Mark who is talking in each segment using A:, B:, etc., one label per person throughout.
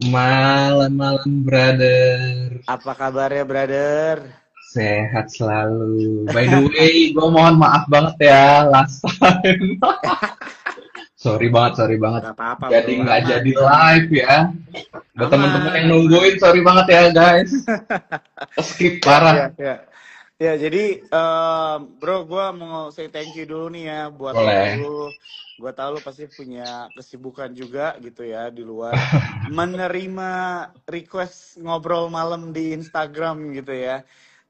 A: Malam-malam, brother.
B: Apa kabarnya, brother?
A: Sehat selalu. By the way, gue mohon maaf banget ya, last time. Sorry banget.
B: Gak apa-apa,
A: Jadi
B: bro.
A: nggak
B: Aman,
A: jadi
B: aman.
A: live ya. Buat teman-teman
B: Aman,
A: yang
B: aman.
A: nungguin, sorry banget ya, guys. Skip
B: Ya, ya,
A: parah.
B: ya. Ya, jadi, bro, gue mau say thank you dulu nih ya buat waktu
A: Boleh.
B: lu. Gue tahu lu pasti punya kesibukan juga gitu ya di luar menerima request ngobrol malam di Instagram gitu ya.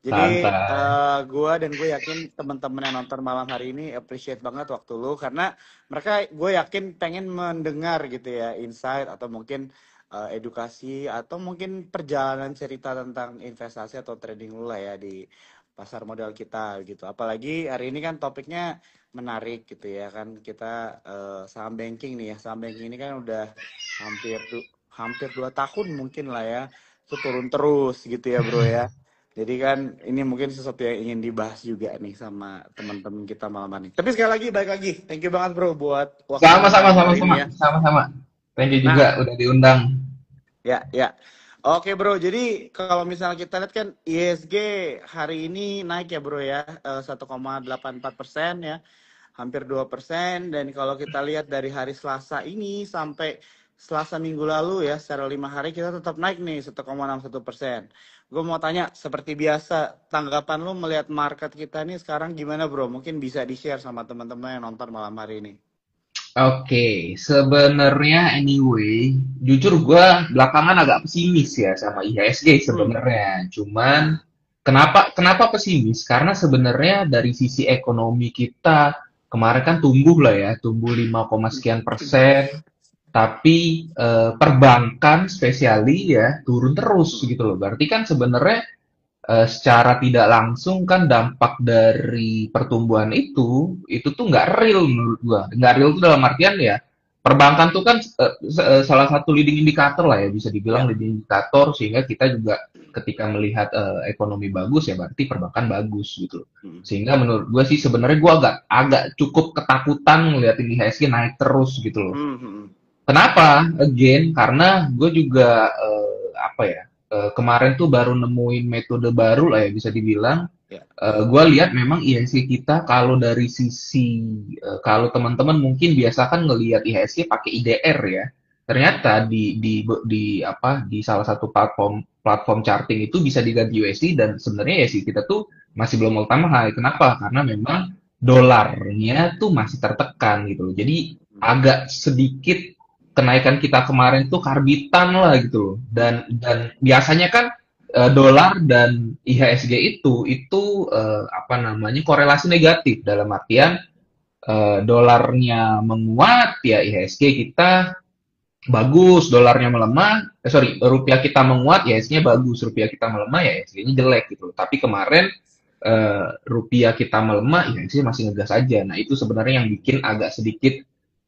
B: Jadi,
A: Santai.
B: gue dan gue yakin teman-teman yang nonton malam hari ini appreciate banget waktu lu karena mereka gue yakin pengen mendengar gitu ya insight atau mungkin edukasi atau mungkin perjalanan cerita tentang investasi atau trading lu lah ya di pasar modal kita gitu. Apalagi hari ini kan topiknya menarik gitu ya kan kita saham banking nih ya. Saham banking ini kan udah hampir 2 tahun mungkin lah ya. Itu turun terus gitu ya bro ya. Jadi kan ini mungkin sesuatu yang ingin dibahas juga nih sama teman-teman kita malam ini. Tapi sekali lagi balik lagi, thank you banget bro buat waktunya
A: Sama-sama,
B: malam hari
A: sama-sama.
B: ini ya.
A: Sama-sama. Thank you juga
B: Nah,
A: udah diundang.
B: ya, ya. Oke bro, jadi kalau misalnya kita lihat kan ISG hari ini naik ya bro ya, 1,84% ya, hampir 2%. Dan kalau kita lihat dari hari Selasa ini sampai Selasa minggu lalu ya, secara 5 hari kita tetap naik nih 1,61%. Gue mau tanya, seperti biasa, tanggapan lu melihat market kita nih sekarang gimana bro? Mungkin bisa di-share sama teman-teman yang nonton malam hari ini.
A: Oke, sebenarnya anyway, jujur gue belakangan agak pesimis ya sama IHSG
B: Hmm,
A: sebenarnya. Cuman
B: nah,
A: kenapa pesimis? Karena sebenarnya dari sisi ekonomi kita kemarin kan tumbuh lah ya, tumbuh 5, sekian persen. Tapi perbankan spesiali ya turun terus
B: hmm,
A: gitu loh. Berarti kan sebenarnya secara tidak langsung kan dampak dari pertumbuhan itu tuh nggak real menurut gua. Nggak real itu dalam artian ya perbankan tuh kan salah satu leading indikator lah ya bisa dibilang
B: ya.
A: leading indikator sehingga kita juga ketika melihat ekonomi bagus ya berarti perbankan bagus gitu.
B: Hmm,
A: Sehingga menurut gua sih sebenarnya gua agak agak cukup ketakutan ngeliat ini IHSG naik terus gitu loh.
B: hmm, hmm,
A: Kenapa? Again, karena gue juga apa ya kemarin tuh baru nemuin metode baru lah ya bisa dibilang.
B: ya.
A: Gue lihat memang IHSG kita kalau dari sisi kalau teman-teman mungkin biasa kan ngelihat IHSG pakai IDR ya. Ternyata di apa di salah satu platform platform charting itu bisa diganti USD dan sebenarnya IHSG kita tuh masih belum utama high. Kenapa? Karena memang dolarnya tuh masih tertekan gitu loh. Jadi agak sedikit kenaikan kita kemarin tuh karbitan lah gitu loh. Dan biasanya kan dolar dan IHSG itu apa namanya korelasi negatif dalam artian dolarnya menguat ya IHSG kita bagus, dolarnya melemah, sorry rupiah kita menguat ya IHSG-nya bagus, rupiah kita melemah ya IHSG-nya jelek gitu. Tapi kemarin rupiah kita melemah ya IHSG masih ngegas aja. Nah itu sebenarnya yang bikin agak sedikit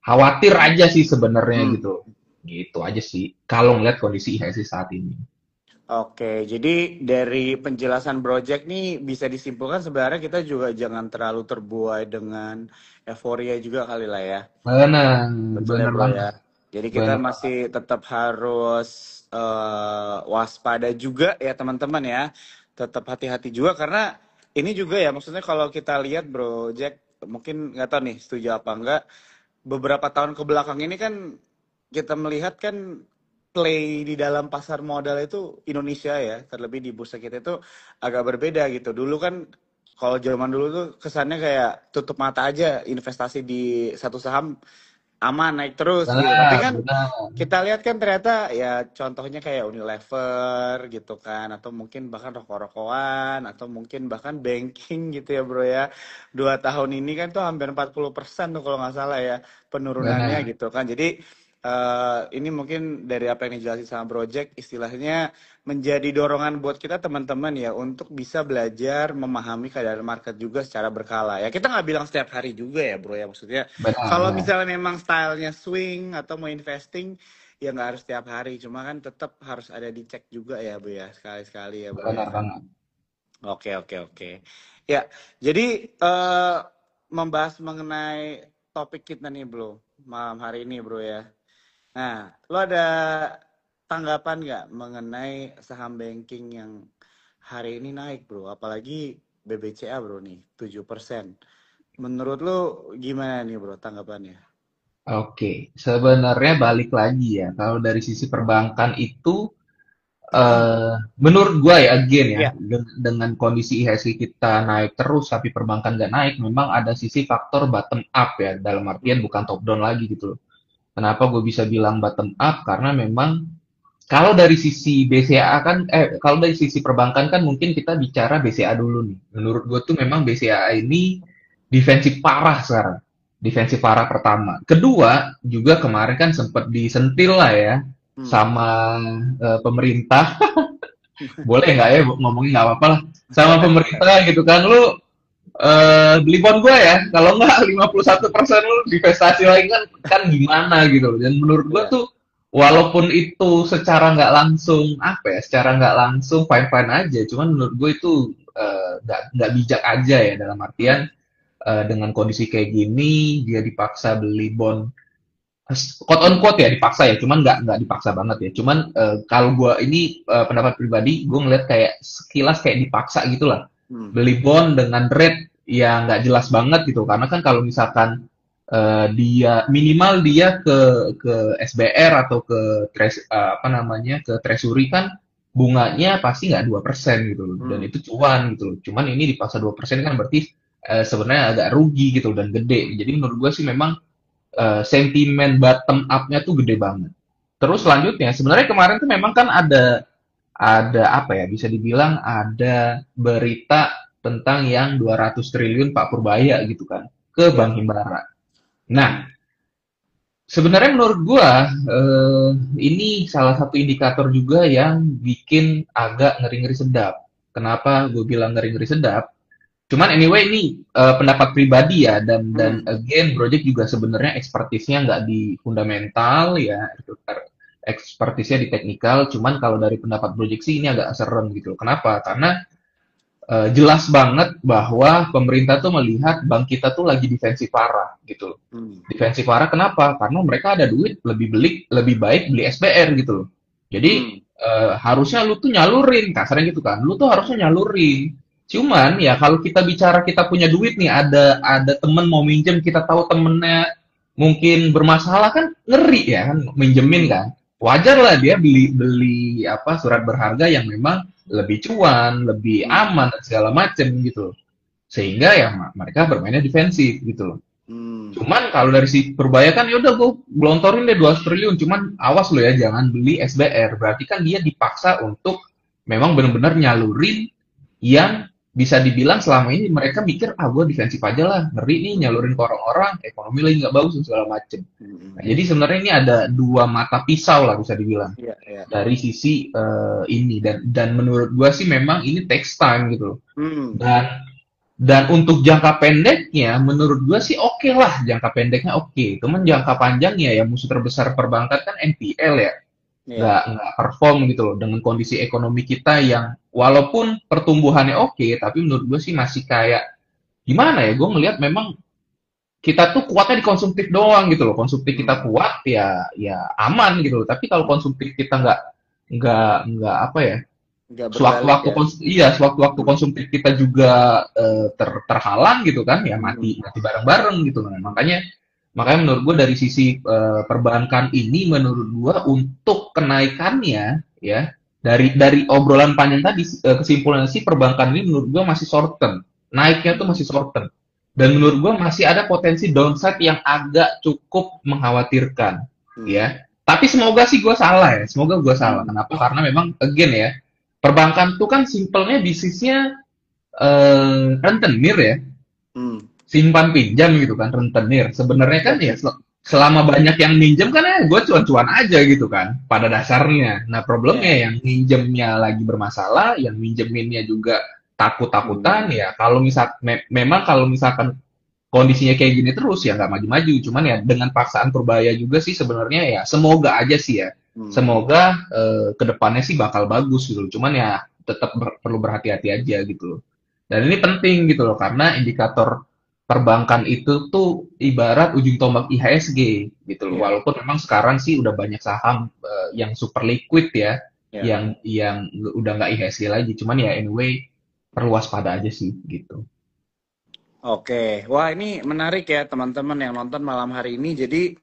A: khawatir aja sih sebenarnya
B: Hmm.
A: gitu. Gitu aja sih kalau ngeliat kondisi IHSG saat ini.
B: Oke, jadi dari penjelasan Project nih bisa disimpulkan sebenarnya kita juga jangan terlalu terbuai dengan euforia juga kali lah ya.
A: Benar,
B: Betul ya
A: benar
B: bro
A: banget.
B: ya. Jadi kita
A: Benar banget.
B: masih tetap harus waspada juga ya teman-teman ya. Tetap hati-hati juga karena ini juga ya maksudnya kalau kita lihat bro Jack mungkin nggak tahu nih setuju apa enggak. Beberapa tahun ke belakang ini kan kita melihat kan play di dalam pasar modal itu Indonesia ya, terlebih di bursa kita itu agak berbeda gitu. Dulu kan kalau zaman dulu tuh kesannya kayak tutup mata aja investasi di satu saham aman naik terus gitu. Tapi
A: Benar,
B: kan
A: benar.
B: kita lihat kan ternyata ya contohnya kayak Unilever gitu kan atau mungkin bahkan rokok-rokokan atau mungkin bahkan banking gitu ya bro ya. 2 tahun ini kan tuh hampir 40% tuh kalau nggak salah ya penurunannya
A: Benar.
B: gitu kan. Jadi ini mungkin dari apa yang dijelasin sama Project istilahnya menjadi dorongan buat kita teman-teman ya untuk bisa belajar memahami keadaan market juga secara berkala ya. Kita nggak bilang setiap hari juga ya bro ya maksudnya
A: Benar,
B: kalau
A: benar.
B: misalnya memang stylenya swing atau mau investing, ya nggak harus setiap hari. Cuma kan tetap harus ada dicek juga ya, Bu ya. Sekali-sekali ya, Bro ya.
A: Benar banget.
B: Oke, oke, oke. Ya, jadi membahas mengenai topik kita nih, Bro. Malam hari ini, Bro ya. Nah, lo ada tanggapan nggak mengenai saham banking yang hari ini naik, bro? Apalagi BBCA, bro, nih 7%. Menurut lu gimana nih, bro, tanggapannya?
A: Oke, sebenarnya balik lagi ya. Kalau dari sisi perbankan itu, menurut gua ya, again ya,
B: Iya.
A: dengan kondisi IHSG kita naik terus, tapi perbankan nggak naik, memang ada sisi faktor bottom up ya, dalam artian
B: Hmm.
A: bukan top down lagi gitu loh. Kenapa gue bisa bilang bottom up? Karena memang kalau dari sisi BCA kan, kalau dari sisi perbankan kan mungkin kita bicara BCA dulu nih. Menurut gue tuh memang BCA ini defensif parah sekarang. Defensif parah pertama. Kedua, juga kemarin kan sempat disentil lah ya
B: Hmm.
A: sama pemerintah. Boleh nggak ya ngomongin nggak apa-apa lah. Sama pemerintah gitu kan. Lu beli bond gue ya. Kalau nggak 51% lu divestasi lagi kan gimana gitu. Dan menurut gue
B: Iya.
A: tuh walaupun itu secara nggak langsung apa ya, secara nggak langsung fine fine aja. Cuman menurut gue itu nggak bijak aja ya dalam
B: Hmm.
A: artian dengan kondisi kayak gini dia dipaksa beli bond quote on quote ya dipaksa ya, cuman nggak dipaksa banget ya. Cuman kalau gue ini pendapat pribadi, gue ngeliat kayak sekilas kayak dipaksa gitulah
B: Hmm.
A: beli bond dengan rate yang nggak jelas banget gitu. Karena kan kalau misalkan dia minimal dia ke SBR atau ke apa namanya ke Treasury kan bunganya pasti nggak 2% gitu loh. Dan
B: Hmm.
A: itu cuan gitu loh. Cuman ini dipaksa 2% kan berarti sebenarnya agak rugi gitu dan gede. Jadi menurut gue sih memang sentimen bottom up-nya tuh gede banget. Terus selanjutnya, sebenarnya kemarin tuh memang kan ada apa ya, bisa dibilang ada berita tentang yang 200 triliun Pak Purbaya gitu kan ke
B: Iya.
A: Bank Himbara. Nah,
B: Hmm.
A: sebenarnya menurut gua ini salah satu indikator juga yang bikin agak ngeri-ngeri sedap. Kenapa gue bilang ngeri-ngeri sedap? Cuman anyway ini pendapat pribadi ya dan
B: Hmm.
A: again Project juga sebenarnya ekspertisnya nggak di fundamental ya, ekspertisnya di teknikal. Cuman kalau dari pendapat Project sih ini agak serem gitu. Kenapa? Karena jelas banget bahwa pemerintah tuh melihat bank kita tuh lagi defensif parah gitu loh.
B: Hmm.
A: Defensif parah kenapa? Karena mereka ada duit lebih baik beli SBR gitu loh. Jadi
B: Hmm.
A: harusnya lu tuh nyalurin kasarnya gitu kan. Lu tuh harusnya nyalurin. Cuman ya kalau kita bicara kita punya duit nih ada temen mau minjem kita tahu temennya mungkin bermasalah kan ngeri ya kan minjemin
B: Hmm.
A: kan. Wajar lah dia beli beli apa surat berharga yang memang lebih cuan, lebih
B: Hmm.
A: aman dan segala macem gitu. Sehingga ya mereka bermainnya defensif gitu loh.
B: Hmm.
A: Cuman kalau dari si Purbaya kan yaudah gue gelontorin deh 200 triliun. Cuman awas lo ya jangan beli SBR. Berarti kan dia dipaksa untuk memang benar-benar nyalurin yang bisa dibilang selama ini mereka mikir gue defensif aja lah ngeri nih
B: Hmm.
A: nyalurin ke orang-orang ekonomi lagi nggak bagus dan segala macem.
B: Hmm.
A: Nah, jadi sebenarnya ini ada dua mata pisau lah bisa dibilang
B: Iya, iya.
A: dari sisi ini dan menurut gua sih memang ini takes time gitu loh.
B: Hmm.
A: Dan untuk jangka pendeknya menurut gua sih oke lah jangka pendeknya oke. Cuman jangka panjangnya ya musuh terbesar perbankan kan NPL ya
B: Iya.
A: nggak perform gitu loh dengan kondisi ekonomi kita yang walaupun pertumbuhannya oke tapi menurut gue sih masih kayak gimana ya gue ngelihat memang kita tuh kuatnya di konsumtif doang gitu loh. Konsumtif kita
B: Hmm.
A: kuat ya aman gitu loh. Tapi kalau konsumtif kita nggak apa ya,
B: Nggak berbalik ya.
A: sewaktu-waktu
B: Hmm.
A: konsumtif kita juga terhalang gitu kan, ya
B: Hmm.
A: mati mati bareng-bareng gitu. Nah, makanya menurut gue dari sisi perbankan ini menurut gue untuk kenaikannya ya dari obrolan panjang tadi kesimpulannya sih perbankan ini menurut gue masih short term. Naiknya tuh masih short term. Dan menurut gue masih ada potensi downside yang agak cukup mengkhawatirkan,
B: Hmm.
A: ya. Tapi semoga sih gue salah ya. Semoga gue salah.
B: Hmm.
A: Kenapa? Karena memang again ya, perbankan tuh kan simpelnya bisnisnya rentenir ya,
B: Hmm.
A: simpan pinjam gitu kan, rentenir. Sebenarnya kan ya
B: Iya.
A: selama banyak yang minjem kan ya gue cuan-cuan aja gitu kan pada dasarnya. Nah problemnya
B: Iya.
A: yang minjemnya lagi bermasalah, yang minjeminnya juga takut-takutan
B: Hmm.
A: ya. Kalau memang kalau misalkan kondisinya kayak gini terus ya nggak maju-maju. Cuman ya dengan paksaan Purbaya juga sih sebenarnya ya semoga aja sih ya.
B: Hmm.
A: Semoga kedepannya sih bakal bagus gitu. Cuman ya tetap perlu berhati-hati aja gitu loh. Dan ini penting gitu loh karena indikator perbankan itu tuh ibarat ujung tombak IHSG gitu loh.
B: Iya,
A: Walaupun memang sekarang sih udah banyak saham yang super liquid ya,
B: iya.
A: yang udah nggak IHSG lagi. Cuman ya anyway perlu waspada aja sih gitu.
B: Oke, wah ini menarik ya teman-teman yang nonton malam hari ini. Jadi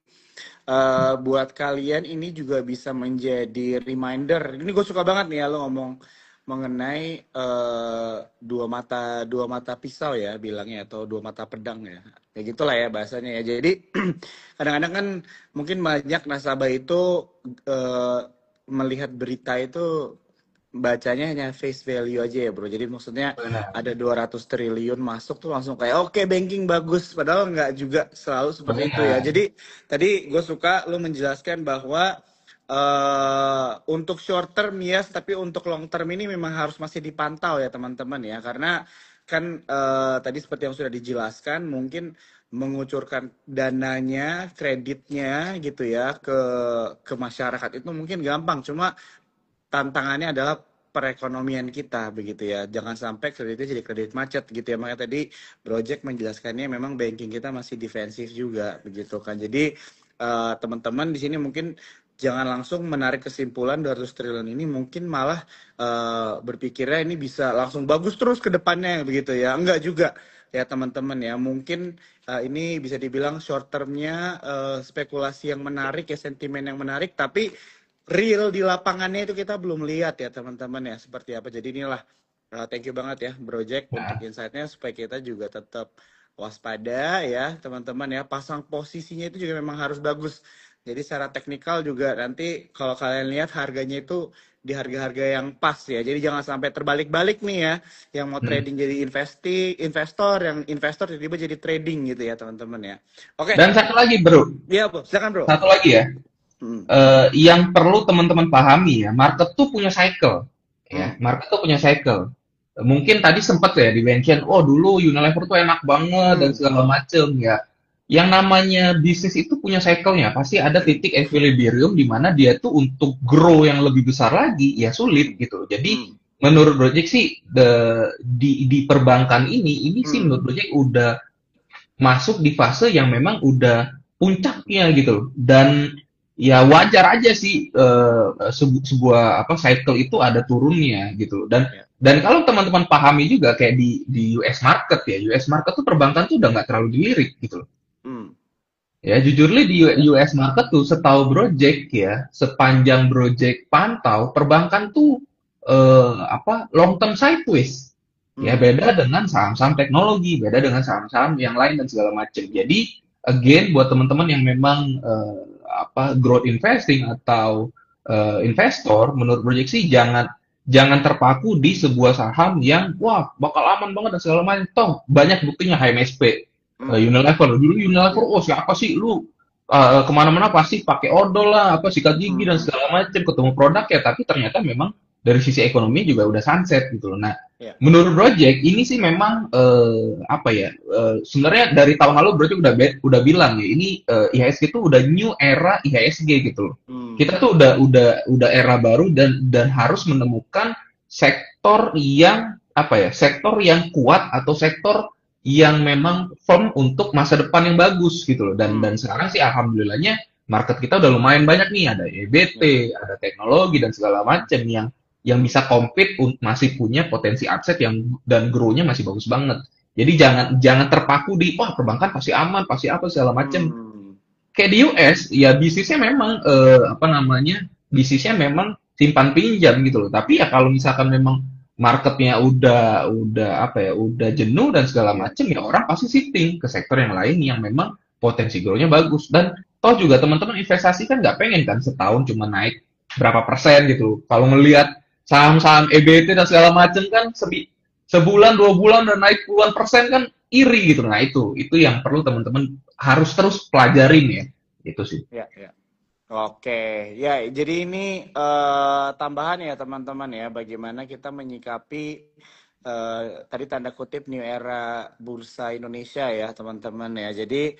B: buat kalian ini juga bisa menjadi reminder. Ini gue suka banget nih ya lo ngomong mengenai dua mata pisau ya bilangnya atau dua mata pedang ya. Kayak gitulah ya bahasanya ya. Jadi kadang-kadang kan mungkin banyak nasabah itu eh, melihat berita itu bacanya hanya face value aja ya bro. Jadi maksudnya
A: Benar,
B: ada 200 triliun masuk tuh langsung kayak oke banking bagus. Padahal nggak juga selalu seperti itu ya.
A: benar.
B: Jadi tadi gue suka lo menjelaskan bahwa untuk short term yes, tapi untuk long term ini memang harus masih dipantau ya teman-teman ya. Karena kan tadi seperti yang sudah dijelaskan mungkin mengucurkan dananya, kreditnya gitu ya ke masyarakat itu mungkin gampang. Cuma tantangannya adalah perekonomian kita begitu ya. Jangan sampai kreditnya jadi kredit macet gitu ya. Makanya tadi Project menjelaskannya memang banking kita masih defensif juga begitu kan. Jadi teman-teman di sini mungkin jangan langsung menarik kesimpulan 200 triliun ini mungkin malah berpikirnya ini bisa langsung bagus terus ke depannya begitu ya. Enggak juga ya teman-teman ya. Mungkin ini bisa dibilang short termnya spekulasi yang menarik ya, sentimen yang menarik tapi real di lapangannya itu kita belum lihat ya teman-teman ya seperti apa. Jadi inilah thank you banget ya Project untuk
A: Nah,
B: insight-nya supaya kita juga tetap waspada ya teman-teman ya. Pasang posisinya itu juga memang harus bagus. Jadi secara teknikal juga nanti kalau kalian lihat harganya itu di harga-harga yang pas ya. Jadi jangan sampai terbalik-balik nih ya. Yang mau
A: hmm.
B: trading jadi investor, yang investor tiba-tiba jadi trading gitu ya teman-teman ya. Oke,
A: Dan satu lagi bro,
B: iya bro, silakan bro.
A: satu lagi ya.
B: Hmm.
A: Yang perlu teman-teman pahami ya, market tuh punya cycle.
B: Hmm.
A: Ya, market tuh punya cycle. Mungkin tadi sempat ya di-mention, oh dulu Unilever tuh enak banget dan
B: Hmm.
A: segala macem ya. Yang namanya bisnis itu punya cycle-nya. Pasti ada titik equilibrium di mana dia tuh untuk grow yang lebih besar lagi, ya sulit
B: Hmm.
A: gitu. Jadi
B: Hmm.
A: menurut Project sih, di perbankan ini sih
B: Hmm.
A: menurut Project udah masuk di fase yang memang udah puncaknya gitu. Dan ya wajar aja sih sebuah apa cycle itu ada turunnya gitu.
B: Ya.
A: Dan kalau teman-teman pahami juga kayak di US market ya, US market tuh perbankan tuh udah nggak terlalu dilirik gitu loh.
B: Hmm.
A: Ya jujur li di US market tuh setahu Project ya, sepanjang Project pantau perbankan tuh apa long term sideways. Ya
B: Hmm.
A: beda dengan saham-saham teknologi, beda dengan saham-saham yang lain dan segala macam. Jadi again buat teman-teman yang memang apa growth investing atau investor, menurut Project sih jangan jangan terpaku di sebuah saham yang wah bakal aman banget dan segala macam. Toh banyak buktinya HMSP,
B: Hmm.
A: Unilever. Dulu Unilever,
B: Ya.
A: oh siapa sih lu kemana-mana pasti pakai odol lah, apa sikat gigi dan
B: Hmm.
A: segala macam ketemu produk ya, tapi ternyata memang dari sisi ekonomi juga udah sunset gitu loh. Nah,
B: Ya.
A: menurut Project ini sih memang apa ya? Sebenarnya dari tahun lalu Project udah bilang ya ini IHSG itu udah new era IHSG gitu loh.
B: Hmm.
A: Kita tuh udah era baru dan harus menemukan sektor yang apa ya? Sektor yang kuat atau sektor yang memang firm untuk masa depan yang bagus gitu loh. Dan
B: Hmm.
A: sekarang sih alhamdulillahnya market kita udah lumayan banyak nih, ada
B: Ya.
A: EBT, ada teknologi dan segala macam yang
B: Hmm.
A: bisa compete masih punya potensi aset yang dan grow-nya masih bagus banget. Jadi jangan jangan terpaku di wah perbankan pasti aman, pasti apa segala macam.
B: Hmm.
A: Kayak di US ya bisnisnya memang apa namanya? Bisnisnya memang simpan pinjam gitu loh. Tapi ya kalau misalkan memang marketnya udah apa ya, udah jenuh dan segala
B: Ya.
A: macam ya orang pasti shifting ke sektor yang lain yang memang potensi growth-nya bagus. Dan toh juga teman-teman investasi kan nggak pengen kan setahun cuma naik berapa persen gitu. Kalau ngelihat saham-saham EBT dan segala macam kan sebulan 2 bulan dan naik puluhan persen kan iri gitu. Nah itu yang perlu teman-teman harus terus pelajarin ya. Itu sih.
B: Ya. Ya. Oke, ya jadi ini tambahan ya teman-teman ya, bagaimana kita menyikapi tadi tanda kutip new era bursa Indonesia ya teman-teman ya. Jadi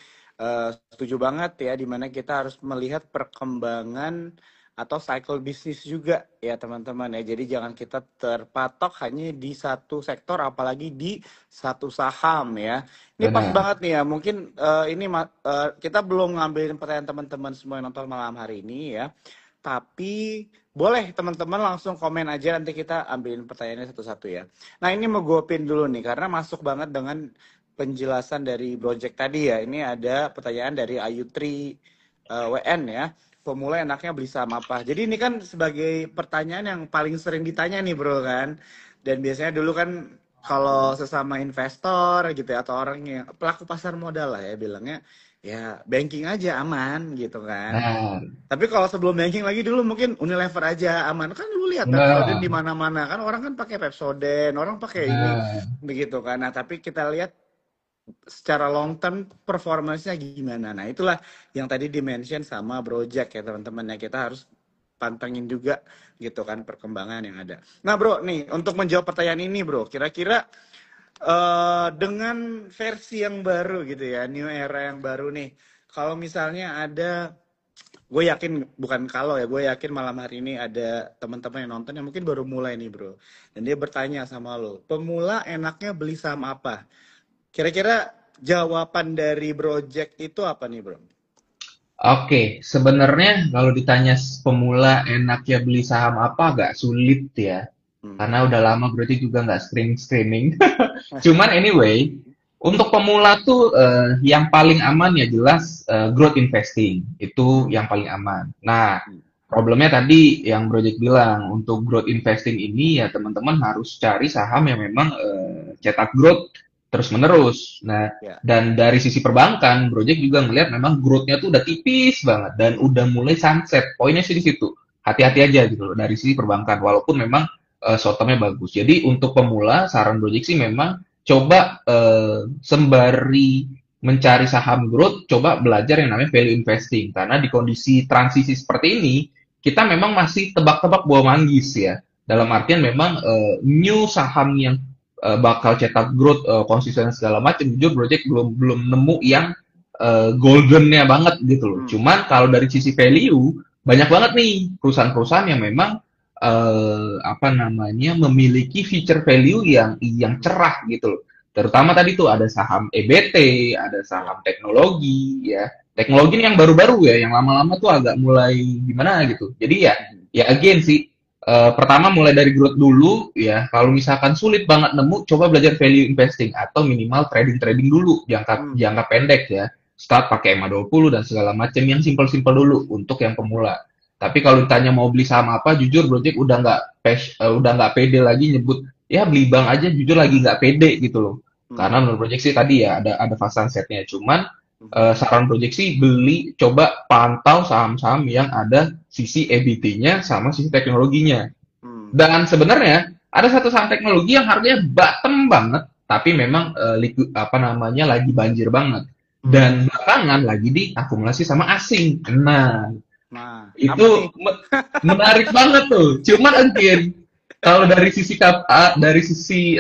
B: setuju banget ya, dimana kita harus melihat perkembangan atau cycle bisnis juga ya teman-teman ya. Jadi jangan kita terpatok hanya di satu sektor, apalagi di satu saham ya. Ini pas
A: Benar.
B: banget nih ya. Mungkin kita belum ngambilin pertanyaan teman-teman semua yang nonton malam hari ini ya. Tapi boleh teman-teman langsung komen aja, nanti kita ambilin pertanyaannya satu-satu ya. Nah ini mau gue pin dulu nih karena masuk banget dengan penjelasan dari project tadi ya. Ini ada pertanyaan dari Ayu Tri WN ya. Pemula enaknya beli saham apa? Jadi ini kan sebagai pertanyaan yang paling sering ditanya nih bro kan. Dan biasanya dulu kan kalau sesama investor gitu ya, atau orang yang pelaku pasar modal lah ya bilangnya, ya banking aja aman gitu kan.
A: Nah,
B: Tapi kalau sebelum banking lagi dulu mungkin Unilever aja aman. Kan lu lihat Pepsodent di
A: benar.
B: mana-mana kan, orang kan pakai Pepsodent, orang pakai ini
A: Benar.
B: begitu kan. Nah, tapi kita lihat secara long term performance-nya gimana. Nah, itulah yang tadi dimention sama Bro Jack ya teman-teman ya. Kita harus pantengin juga gitu kan perkembangan yang ada. Nah, Bro, nih untuk menjawab pertanyaan ini, Bro, kira-kira dengan versi yang baru gitu ya, new era yang baru nih. Kalau misalnya ada, gue yakin bukan kalau ya, gue yakin malam hari ini ada teman-teman yang nonton yang mungkin baru mulai nih bro, dan dia bertanya sama lo, pemula enaknya beli saham apa? Kira-kira jawaban dari Bro Jack itu apa nih bro?
A: Oke, sebenarnya kalau ditanya pemula enaknya beli saham apa agak sulit ya. Karena
B: Hmm.
A: udah lama berarti juga nggak streaming. Cuman anyway, untuk pemula tuh yang paling aman ya jelas growth investing. Itu
B: Hmm.
A: yang paling aman. Nah, problemnya tadi yang Project bilang, untuk growth investing ini ya teman-teman harus cari saham yang memang cetak growth terus-menerus. Nah,
B: Ya.
A: dan dari sisi perbankan, Project juga ngelihat memang growth-nya tuh udah tipis banget dan udah mulai sunset. Poinnya sih di situ. Hati-hati aja gitu loh dari sisi perbankan. Walaupun memang short term-nya bagus. Jadi untuk pemula, saran Project sih memang coba sembari mencari saham growth, coba belajar yang namanya value investing. Karena di kondisi transisi seperti ini, kita memang masih tebak-tebak buah manggis ya. Dalam artian memang new saham yang bakal cetak growth konsisten segala macam, jujur Project belum belum nemu yang goldennya banget gitu loh.
B: Hmm.
A: Cuman kalau dari sisi value banyak banget nih perusahaan-perusahaan yang memang apa namanya memiliki feature value yang
B: Hmm.
A: cerah gitu loh. Terutama tadi tuh ada saham EBT, ada
B: Ya.
A: saham teknologi ya. Teknologi ini yang baru-baru ya, yang lama-lama tuh agak mulai gimana gitu. Jadi ya
B: Hmm.
A: ya again sih pertama mulai dari growth dulu ya. Kalau misalkan sulit banget nemu, coba belajar value investing atau minimal trading-trading dulu jangka
B: Hmm.
A: jangka pendek ya. Start pakai EMA 20 dan segala macam yang simpel-simpel dulu untuk yang pemula. Tapi kalau ditanya mau beli saham apa, jujur Project udah nggak pede lagi nyebut ya beli bank aja. Jujur lagi nggak pede gitu loh. Karena
B: Hmm.
A: menurut Project sih tadi ya ada fast sunsetnya. Cuman
B: Hmm.
A: saran Project sih beli coba pantau saham-saham yang ada sisi EBT-nya sama sisi teknologinya.
B: Hmm.
A: Dan sebenarnya ada satu saham teknologi yang harganya bottom banget, tapi memang apa namanya lagi banjir banget.
B: Hmm.
A: Dan belakangan lagi diakumulasi sama asing. Nah,
B: Nah, apa
A: itu
B: nih?
A: menarik banget tuh. Cuman again, kalau dari sisi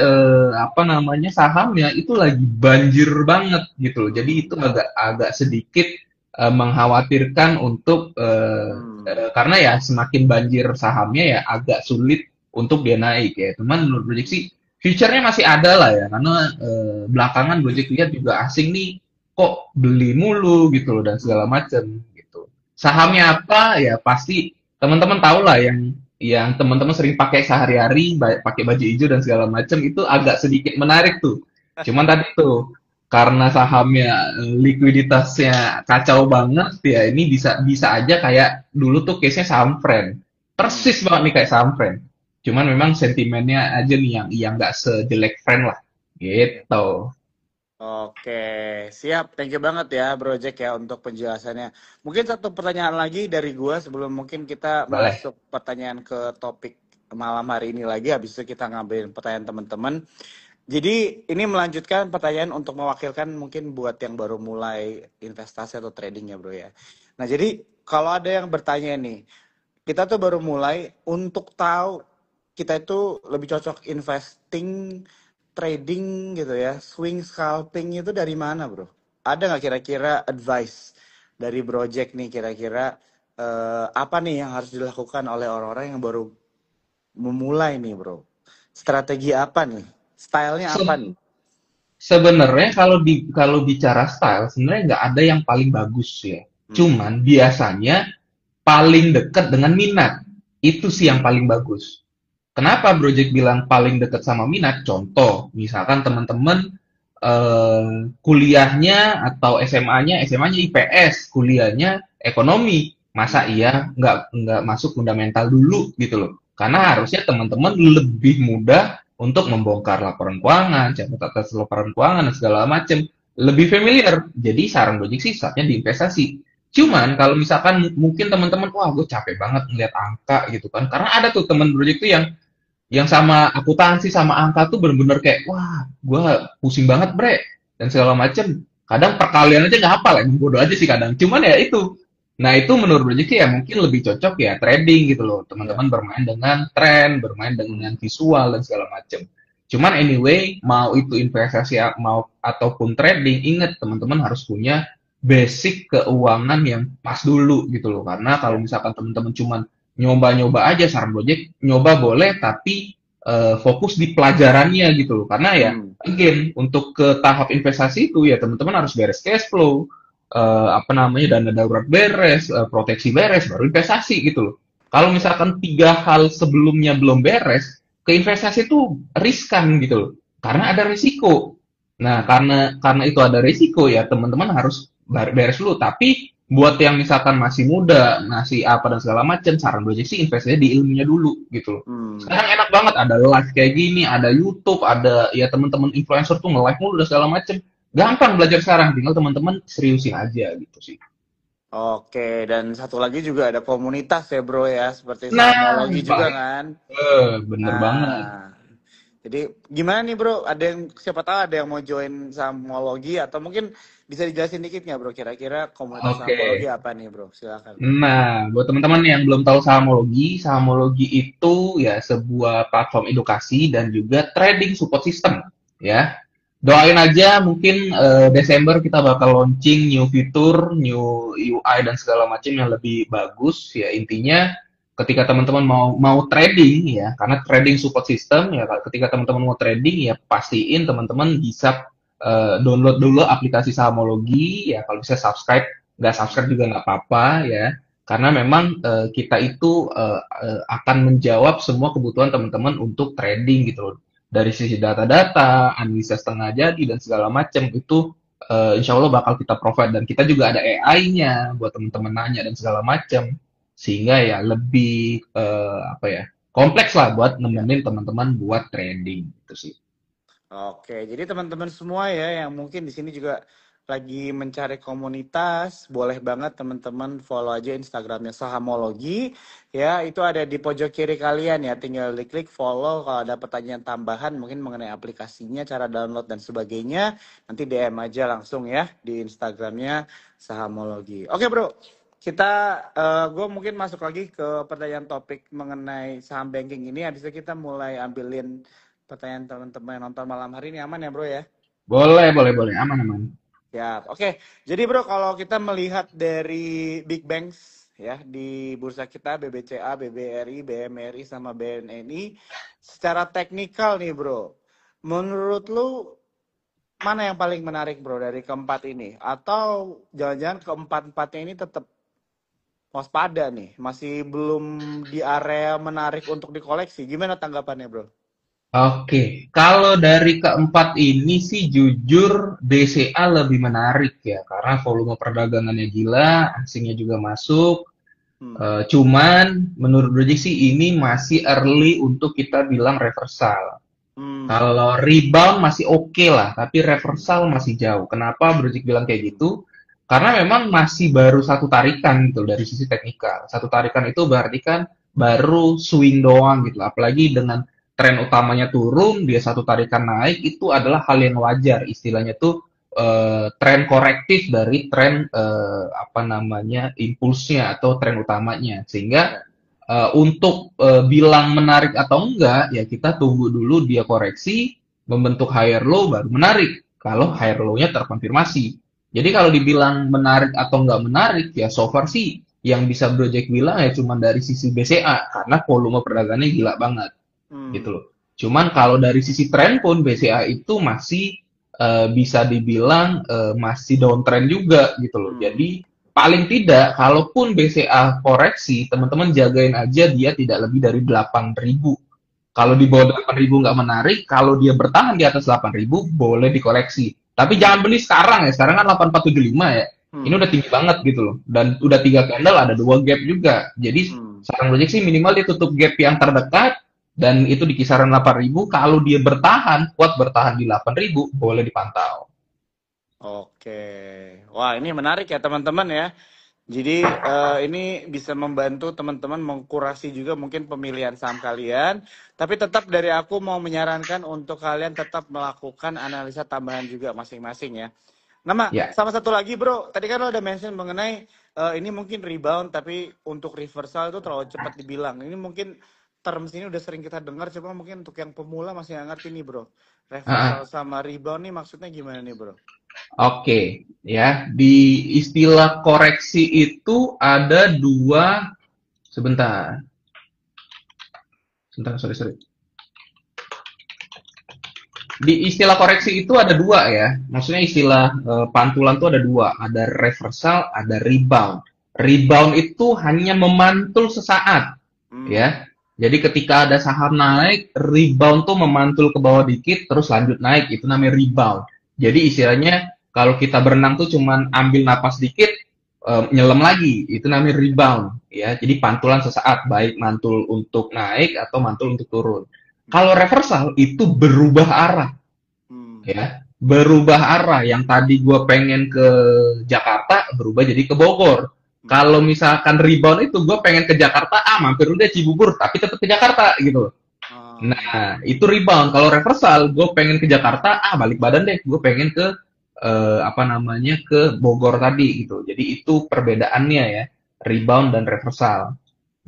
A: apa namanya sahamnya itu lagi banjir banget gitu loh. Jadi itu
B: Hmm.
A: agak agak sedikit mengkhawatirkan untuk
B: Hmm.
A: karena ya semakin banjir sahamnya ya agak sulit untuk dia naik ya. Cuman menurut proyeksi future-nya masih ada lah ya karena belakangan Gojek lihat juga asing nih kok beli mulu gitu loh dan segala
B: Hmm.
A: macam gitu. Sahamnya apa ya pasti teman-teman tahu lah yang teman-teman sering pakai sehari-hari, pakai baju hijau dan segala macam itu agak sedikit menarik tuh. Cuman tadi tuh karena sahamnya likuiditasnya kacau banget ya ini bisa bisa aja kayak dulu tuh case-nya saham friend.
B: Hmm.
A: Persis banget nih kayak saham friend. Cuman memang sentimennya aja nih yang nggak sejelek friend lah. Gitu.
B: Oke, siap. Thank you banget ya, Bro Jack ya untuk penjelasannya. Mungkin satu pertanyaan lagi dari gua sebelum mungkin kita
A: Boleh.
B: masuk pertanyaan ke topik malam hari ini lagi. Habis itu kita ngambilin pertanyaan teman-teman. Jadi ini melanjutkan pertanyaan untuk mewakilkan mungkin buat yang baru mulai investasi atau trading ya, Bro ya. Nah, jadi kalau ada yang bertanya nih, kita tuh baru mulai untuk tahu kita itu lebih cocok investing, trading gitu ya, swing scalping itu dari mana bro? Ada nggak kira-kira advice dari Bro Jack nih kira-kira apa nih yang harus dilakukan oleh orang-orang yang baru memulai nih bro? Strategi apa nih? Stylenya apa
A: Se-
B: nih?
A: Sebenarnya kalau bicara style, sebenarnya nggak ada yang paling bagus ya.
B: Hmm.
A: Cuman biasanya paling dekat dengan minat. Itu sih yang paling bagus. Kenapa Project bilang paling dekat sama minat? Contoh, misalkan teman-teman kuliahnya atau SMA-nya IPS, kuliahnya ekonomi. Masa
B: Hmm.
A: iya nggak masuk fundamental dulu gitu loh. Karena harusnya teman-teman lebih mudah untuk membongkar laporan keuangan, catatan laporan keuangan dan segala macam. Lebih familiar. Jadi saran Project sih saatnya di investasi. Cuman kalau misalkan mungkin teman-teman, wah gue capek banget ngeliat angka gitu kan. Karena ada tuh teman Project tuh yang sama akuntansi sama angka tuh bener-bener kayak wah gue pusing banget bre dan segala macem kadang perkalian aja nggak hafal ya bodoh aja sih kadang cuman ya itu nah itu menurut gue sih ya mungkin lebih cocok ya trading gitu loh
B: Ya.
A: teman-teman bermain dengan tren bermain dengan
B: Hmm.
A: visual dan segala macem cuman anyway mau itu investasi mau ataupun trading ingat teman-teman harus punya basic keuangan yang pas dulu gitu loh karena kalau
B: Ya.
A: misalkan teman-teman cuman nyoba-nyoba aja saran Gojek nyoba boleh tapi fokus di pelajarannya gitu loh karena ya
B: Hmm.
A: again untuk ke tahap investasi itu ya teman-teman harus beres cash flow apa namanya dana darurat beres proteksi beres baru investasi gitu loh kalau misalkan tiga hal sebelumnya belum beres ke investasi itu riskan gitu loh karena ada risiko nah
B: Hmm.
A: karena itu ada risiko ya teman-teman harus beres dulu tapi buat yang misalkan masih muda, masih apa dan segala macam, saran gue sih investasinya di ilmunya dulu gitu loh.
B: Hmm.
A: Sekarang enak banget ada live kayak gini, ada YouTube, ada ya teman-teman influencer tuh nge-live mulu dan segala macam. Gampang belajar sekarang, tinggal teman-teman seriusin aja gitu sih.
B: Oke, dan satu lagi juga ada komunitas ya bro ya, seperti
A: Nah,
B: sahamologi juga
A: baik.
B: kan.
A: Bener banget.
B: Nah, jadi gimana nih bro? Ada yang siapa tahu ada yang mau join sahamologi atau mungkin bisa dijelasin dikit nggak bro? Kira-kira komunitas
A: Oke.
B: sahamologi apa nih bro? Silakan.
A: Nah, buat teman-teman yang belum tahu sahamologi itu ya sebuah platform edukasi dan juga trading support system ya. Doain aja mungkin Desember kita bakal launching new fitur, new UI dan segala macam yang lebih bagus ya intinya ketika teman-teman mau mau trading ya karena trading support system ya ketika teman-teman mau trading ya pastiin teman-teman bisa download dulu aplikasi Sahamologi ya kalau bisa subscribe nggak subscribe juga nggak apa-apa ya karena memang kita itu akan menjawab semua kebutuhan teman-teman untuk trading gitu loh dari sisi data-data, analisa setengah jadi dan segala macam itu insya Allah bakal kita provide dan kita juga ada AI-nya buat teman-teman nanya dan segala macam sehingga ya lebih apa ya kompleks lah buat
B: Ya.
A: nemenin teman-teman buat trading gitu sih.
B: Oke, jadi teman-teman semua ya yang mungkin di sini juga lagi mencari komunitas, boleh banget teman-teman follow aja Instagramnya Sahamologi. Ya, itu ada di pojok kiri kalian ya. Tinggal diklik follow kalau ada pertanyaan tambahan mungkin mengenai aplikasinya, cara download dan sebagainya. Nanti DM aja langsung ya di Instagramnya Sahamologi. Oke bro, kita gue mungkin masuk lagi ke pertanyaan topik mengenai saham banking ini. Habis itu kita mulai ambilin pertanyaan teman-teman yang nonton malam hari ini aman ya bro ya?
A: Boleh, boleh, boleh, aman, aman.
B: Ya, oke. Jadi bro kalau kita melihat dari big banks ya di bursa kita BBCA, BBRI, BMRI sama BNNI secara teknikal nih bro. Menurut lu mana yang paling menarik bro dari keempat ini? Atau jangan-jangan keempat-empatnya ini tetap waspada nih, masih belum di area menarik untuk dikoleksi. Gimana tanggapannya bro?
A: Oke, kalau dari keempat ini sih jujur BCA lebih menarik ya, karena volume perdagangannya gila, asingnya juga masuk.
B: Hmm.
A: Cuman menurut Doji sih ini masih early untuk kita bilang reversal.
B: Hmm.
A: Kalau rebound masih oke lah, tapi
B: Hmm.
A: reversal masih jauh. Kenapa Brozik bilang kayak
B: Hmm.
A: gitu? Karena memang masih baru satu tarikan gitu dari sisi teknikal. Satu tarikan itu berarti kan baru swing doang gitu. Apalagi dengan tren utamanya turun, dia satu tarikan naik, itu adalah hal yang wajar. Istilahnya tuh tren korektif dari tren apa namanya impulsnya atau tren utamanya. Sehingga
B: Ya.
A: untuk bilang menarik atau enggak, ya kita tunggu dulu dia koreksi, membentuk higher low baru menarik. Kalau
B: Hmm.
A: higher low-nya terkonfirmasi. Jadi kalau dibilang menarik atau enggak menarik, ya so far sih yang bisa Project bilang ya cuma dari sisi BCA karena volume perdagangannya gila banget gitu
B: Hmm.
A: loh. Cuman kalau dari sisi tren pun BCA itu masih bisa dibilang masih downtrend juga gitu loh.
B: Hmm.
A: Jadi paling tidak kalaupun BCA koreksi, teman-teman jagain aja dia tidak lebih dari 8.000. Kalau di bawah 8.000 nggak menarik, kalau dia bertahan di atas 8.000 boleh dikoreksi. Tapi jangan
B: Hmm.
A: beli sekarang ya. Sekarang kan 8475 ya. Ini
B: Hmm.
A: udah tinggi banget gitu loh. Dan udah 3 candle, ada 2 gap juga. Jadi
B: Hmm.
A: saran Gojek sih minimal dia tutup gap yang terdekat dan itu di kisaran 8.000. Kalau dia bertahan, kuat bertahan di 8.000, boleh dipantau.
B: Oke. Wah, ini menarik ya teman-teman ya. Jadi ini bisa membantu teman-teman mengkurasi juga mungkin pemilihan saham kalian. Tapi tetap dari aku mau menyarankan untuk kalian tetap melakukan analisa tambahan juga masing-masing ya. Nama,
A: Ya.
B: sama satu lagi bro, tadi kan lo udah mention mengenai ini mungkin rebound tapi untuk reversal itu terlalu cepat dibilang. Ini mungkin terms ini udah sering kita dengar, cuma mungkin untuk yang pemula masih nggak ngerti nih bro. Reversal
A: Ah,
B: sama rebound nih maksudnya gimana nih bro?
A: Oke, ya. Di istilah koreksi itu ada dua, sebentar. Sebentar, sorry, sorry. Di istilah koreksi itu ada dua ya. Maksudnya istilah pantulan itu ada dua. Ada reversal, ada rebound. Rebound itu hanya memantul sesaat,
B: Hmm.
A: ya. Jadi ketika ada saham naik, rebound tuh memantul ke bawah dikit, terus lanjut naik. Itu namanya rebound. Jadi istilahnya kalau kita berenang tuh cuman ambil napas dikit, nyelam lagi. Itu namanya rebound, ya. Jadi pantulan sesaat, baik mantul untuk naik atau mantul untuk turun. Kalau reversal itu berubah arah,
B: Hmm.
A: ya, berubah arah. Yang tadi gue pengen ke Jakarta berubah jadi ke Bogor.
B: Hmm.
A: Kalau misalkan rebound itu gue pengen ke Jakarta, mampir udah Cibubur tapi tetap ke Jakarta gitu.
B: Oh.
A: Nah itu rebound. Kalau reversal gue pengen ke Jakarta, balik badan deh, gue pengen ke apa namanya, ke Bogor tadi gitu. Jadi itu perbedaannya ya, rebound dan reversal.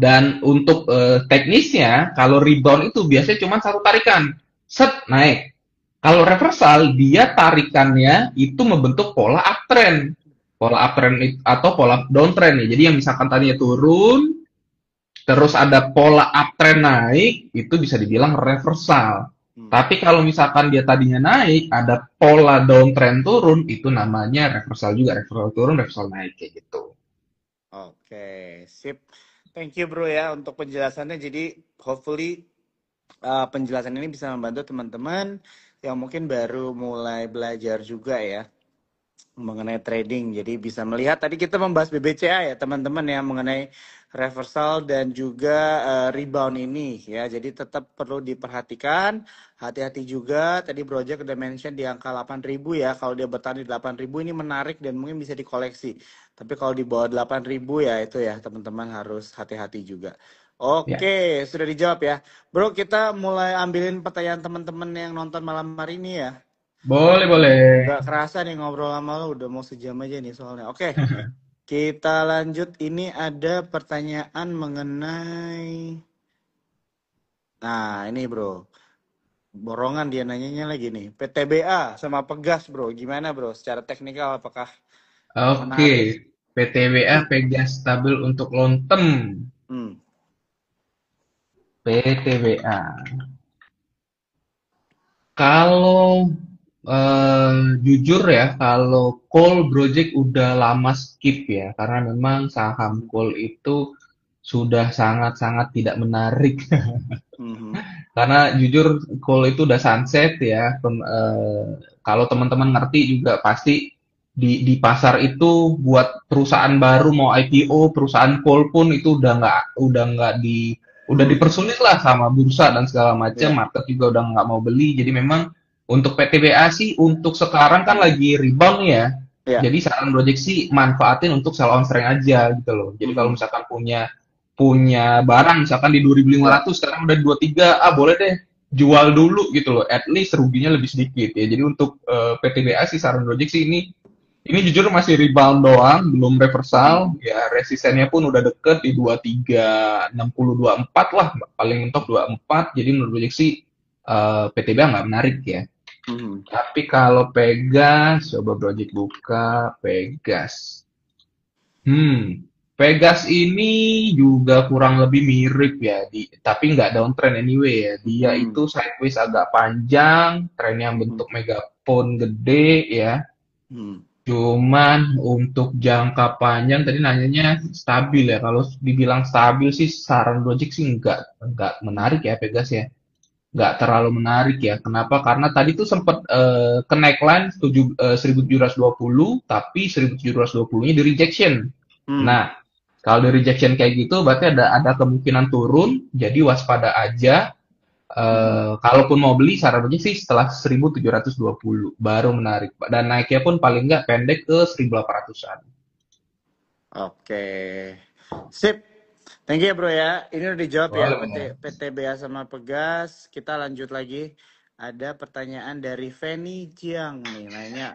A: Dan untuk teknisnya, kalau rebound itu biasanya cuma satu tarikan, set naik. Kalau reversal, dia tarikannya itu membentuk pola uptrend. Pola uptrend atau pola downtrend ya. Jadi yang misalkan tadinya turun, terus ada pola uptrend naik, itu bisa dibilang reversal.
B: Hmm.
A: Tapi kalau misalkan dia tadinya naik, ada pola downtrend turun, itu namanya reversal juga. Reversal turun, reversal naik, kayak gitu.
B: Oke, sip. Thank you bro ya untuk penjelasannya. Jadi hopefully penjelasan ini bisa membantu teman-teman yang mungkin baru mulai belajar juga ya mengenai trading. Jadi bisa melihat tadi kita membahas BBCA ya teman-teman ya mengenai reversal dan juga rebound ini ya. Jadi tetap perlu diperhatikan, hati-hati juga. Tadi Project udah mention di angka 8.000 ya. Kalau dia bertahan di 8.000 ini menarik dan mungkin bisa dikoleksi. Tapi kalau di bawah 8.000 ya itu ya teman-teman harus hati-hati juga.
A: Ya,
B: Oke, sudah dijawab ya. Bro, kita mulai ambilin pertanyaan teman-teman yang nonton malam hari ini ya.
A: boleh, boleh.
B: Gak kerasa nih ngobrol sama lo udah mau sejam aja nih soalnya. Oke, kita lanjut. Ini ada pertanyaan mengenai. Nah, ini bro. Borongan dia nanyanya lagi nih. PTBA sama Pegas bro. Gimana bro? Secara teknikal apakah
A: Oke,
B: menarik?
A: PTWA Pegas Stabil untuk Lontem.
B: Hmm.
A: PTWA. Kalau jujur ya, kalau Call Project udah lama skip ya, karena memang saham
B: Hmm.
A: Call itu sudah sangat-sangat tidak menarik.
B: Hmm.
A: Karena jujur Call itu udah sunset ya. Kalau teman-teman ngerti juga pasti di pasar itu buat perusahaan baru mau IPO, perusahaan Call pun itu udah
B: Hmm.
A: dipersulit lah sama bursa dan segala macam.
B: Ya.
A: Market juga udah nggak mau beli. Jadi memang untuk PTBA sih untuk sekarang kan lagi rebound ya.
B: Ya.
A: Jadi saran Project sih manfaatin untuk sell on strength aja gitu loh. Jadi kalau
B: Hmm.
A: misalkan punya punya barang misalkan di
B: Ya.
A: 2.500 sekarang udah 23, boleh deh jual dulu gitu loh, at least ruginya lebih sedikit ya. Jadi untuk PTBA sih saran Gojek sih ini jujur masih rebound doang, belum reversal
B: Hmm.
A: ya. Resistennya pun udah deket di 2360 24 lah, paling mentok 24. Jadi menurut Gojek sih PTBA nggak menarik ya.
B: Hmm.
A: Tapi kalau Pegas, coba Project buka Pegas. Hmm, Vegas ini juga kurang lebih mirip ya, tapi nggak downtrend anyway ya. Dia
B: Hmm.
A: itu sideways agak panjang, trennya
B: Hmm.
A: bentuk megapone gede ya.
B: Hmm.
A: Cuman untuk jangka panjang tadi nanyanya stabil ya. Kalau dibilang stabil sih saran Gojek sih nggak
B: Hmm.
A: menarik ya Vegas ya. Nggak terlalu menarik ya. Kenapa? Karena tadi tuh sempat ke neckline 1720 tapi 1720-nya di rejection.
B: Hmm.
A: Nah, kalau di rejection kayak gitu berarti ada kemungkinan turun, jadi waspada aja.
B: Hmm.
A: Kalaupun mau beli, sarannya sih setelah 1720 baru menarik. Dan naiknya pun paling nggak pendek ke 1800-an.
B: Oke. Sip. Thank you ya, bro ya. Ini udah dijawab ya
A: Boleh.
B: PTBA sama Pegas. Kita lanjut lagi. Ada pertanyaan dari Feni Jiang nih nanya.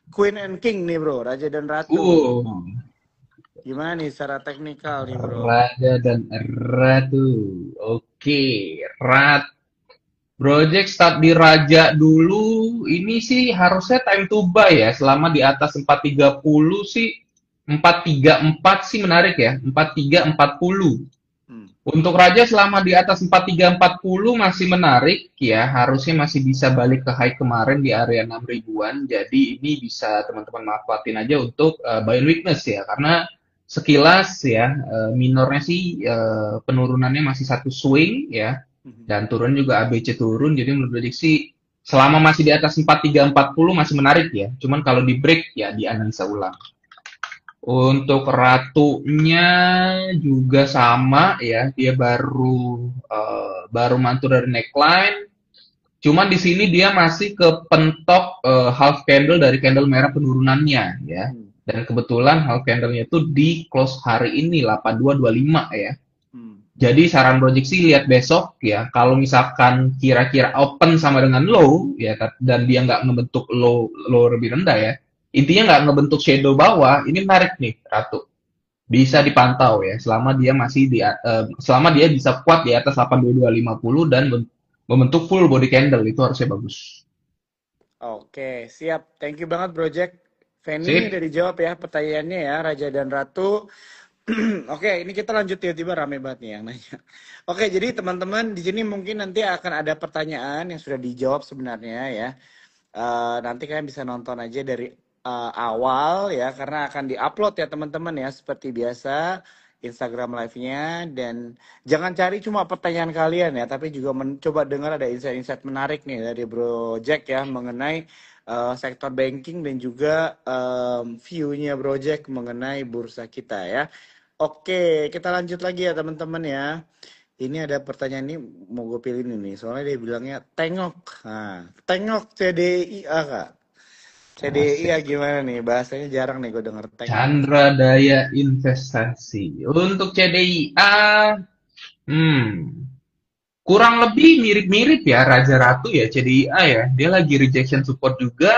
B: Queen and King nih, bro. Raja dan Ratu.
A: Uh,
B: Gimana nih secara teknikal nih, bro?
A: Raja dan Ratu. Oke, Project start di Raja dulu. Ini sih harusnya time to buy ya. Selama di atas 430 sih 434 sih menarik ya. 4340.
B: Hmm.
A: Untuk Raja selama di atas 4340 masih menarik ya. Harusnya masih bisa balik ke high kemarin di area 6 ribuan. Jadi ini bisa teman-teman manfaatin aja untuk buy and weakness ya. Karena sekilas ya minornya sih penurunannya masih satu swing ya.
B: Hmm.
A: Dan turun juga ABC turun. Jadi menurut prediksi selama masih di atas 4340 masih menarik ya. Cuman kalau di break ya dianalisa ulang. Untuk ratunya juga sama ya, dia baru mantul dari neckline. Cuman di sini dia masih ke pentok half candle dari candle merah penurunannya ya.
B: Hmm.
A: Dan kebetulan half candle-nya itu di close hari ini 8225 ya.
B: Hmm.
A: Jadi saran proyeksi lihat besok ya. Kalau misalkan kira-kira open sama dengan low ya dan dia nggak ngebentuk low lebih rendah ya. Intinya nggak ngebentuk shadow bawah, ini menarik nih Ratu. Bisa dipantau ya selama dia masih selama dia bisa kuat di atas 82250 dan membentuk full body candle itu harusnya bagus.
B: Oke, siap. Thank you banget, Bro Jack. Feni udah
A: Sip.
B: dijawab ya pertanyaannya ya, Raja dan Ratu. Oke, ini kita lanjut tiba-tiba rame banget nih yang nanya. Oke, jadi teman-teman di sini mungkin nanti akan ada pertanyaan yang sudah dijawab sebenarnya ya. Nanti kalian bisa nonton aja dari awal ya, karena akan diupload ya teman-teman ya seperti biasa Instagram live-nya, dan jangan cari cuma pertanyaan kalian ya, tapi juga mencoba dengar ada insight-insight menarik nih dari Bro Jack ya mengenai sektor banking dan juga view-nya Bro Jack mengenai bursa kita ya. Oke, kita lanjut lagi ya teman-teman ya. Ini ada pertanyaan ini mau gue pilih ini, soalnya dia bilangnya tengok. Nah, tengok CDIA kak. CDIA
A: Asik.
B: gimana nih? Bahasanya jarang nih gue denger tengok.
A: Chandra Daya Investasi. Untuk CDIA, hmm, kurang lebih mirip-mirip ya Raja Ratu ya CDIA ya. Dia lagi rejection support juga,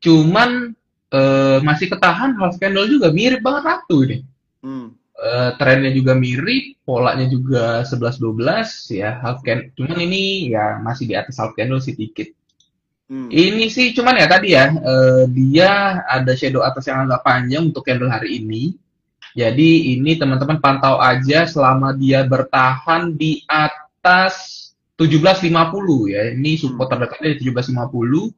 A: cuman masih ketahan half candle juga mirip banget Ratu ini.
B: Hmm.
A: Trennya juga mirip, polanya juga 11-12 ya half
B: Hmm.
A: candle. Cuman ini ya masih di atas half candle sih dikit.
B: Hmm.
A: Ini sih cuman ya tadi ya dia ada shadow atas yang agak panjang untuk candle hari ini. Jadi ini teman-teman pantau aja selama dia bertahan di atas 1750 ya. Ini
B: Hmm.
A: support terdekatnya di 1750.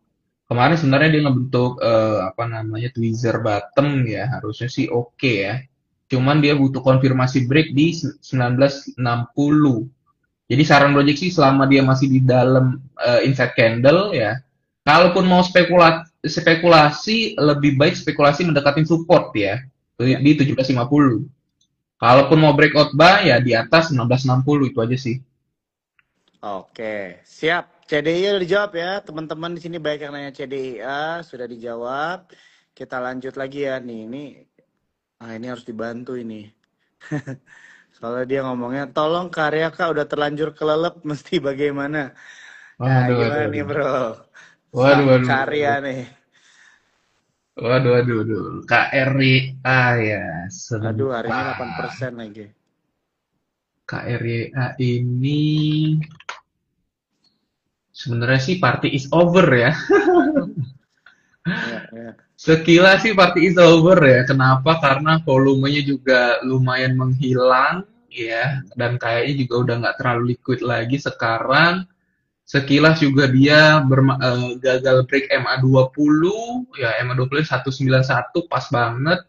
A: Kemarin sebenarnya dia ngebentuk apa namanya tweezer bottom ya. Harusnya sih oke ya. Cuman dia butuh konfirmasi break di 1960. Jadi saran project sih selama dia masih di dalam inside candle ya. Kalaupun mau spekulasi lebih baik spekulasi mendekatin support ya
B: Ya.
A: di 1750. Kalaupun mau breakout buy ya di atas 1660 itu aja sih.
B: Oke, siap. CDIA udah dijawab ya. Teman-teman di sini banyak yang nanya CDIA, sudah dijawab. Kita lanjut lagi ya nih. Ini harus dibantu ini. Soalnya dia ngomongnya, tolong karya kak udah terlanjur kelelep, mesti bagaimana? Nah,
A: Waduh,
B: gimana
A: waduh,
B: nih
A: waduh.
B: bro?
A: Waduh,
B: Sang
A: waduh,
B: karya
A: waduh.
B: nih.
A: Waduh, waduh, waduh. KRYA ya,
B: Aduh, hari ini
A: sebentar.
B: 8% lagi.
A: KRYA ini sebenarnya sih party is over ya.
B: Iya, iya.
A: Sekilas sih party is over ya. Kenapa? Karena volumenya juga lumayan menghilang ya, dan kayaknya juga udah nggak terlalu liquid lagi sekarang. Sekilas juga dia gagal break MA20, ya MA20 191 pas banget.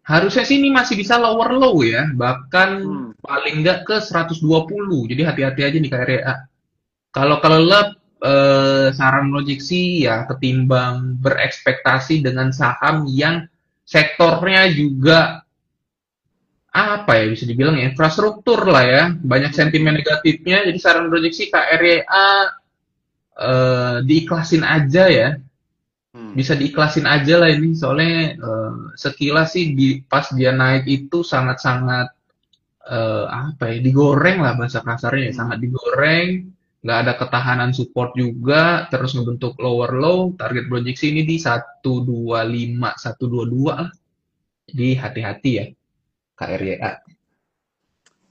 A: Harusnya sih ini masih bisa lower low ya, bahkan
B: Hmm.
A: paling nggak ke 120. Jadi hati-hati aja nih KRA. Kalau kelelep, saran logik sih ya ketimbang berekspektasi dengan saham yang sektornya juga apa ya bisa dibilang ya infrastruktur lah ya, banyak
B: Hmm.
A: sentimen
B: Hmm.
A: negatifnya. Jadi saran logik sih KRA diiklasin aja ya,
B: Hmm.
A: bisa diiklasin aja lah ini soalnya sekilas sih pas dia naik itu sangat-sangat apa ya digoreng lah bahasa kasarnya ya,
B: Hmm.
A: sangat digoreng, nggak ada ketahanan support juga, terus ngebentuk lower low, target proyeksi ini di 125 122 lah, jadi hati-hati ya KRYA.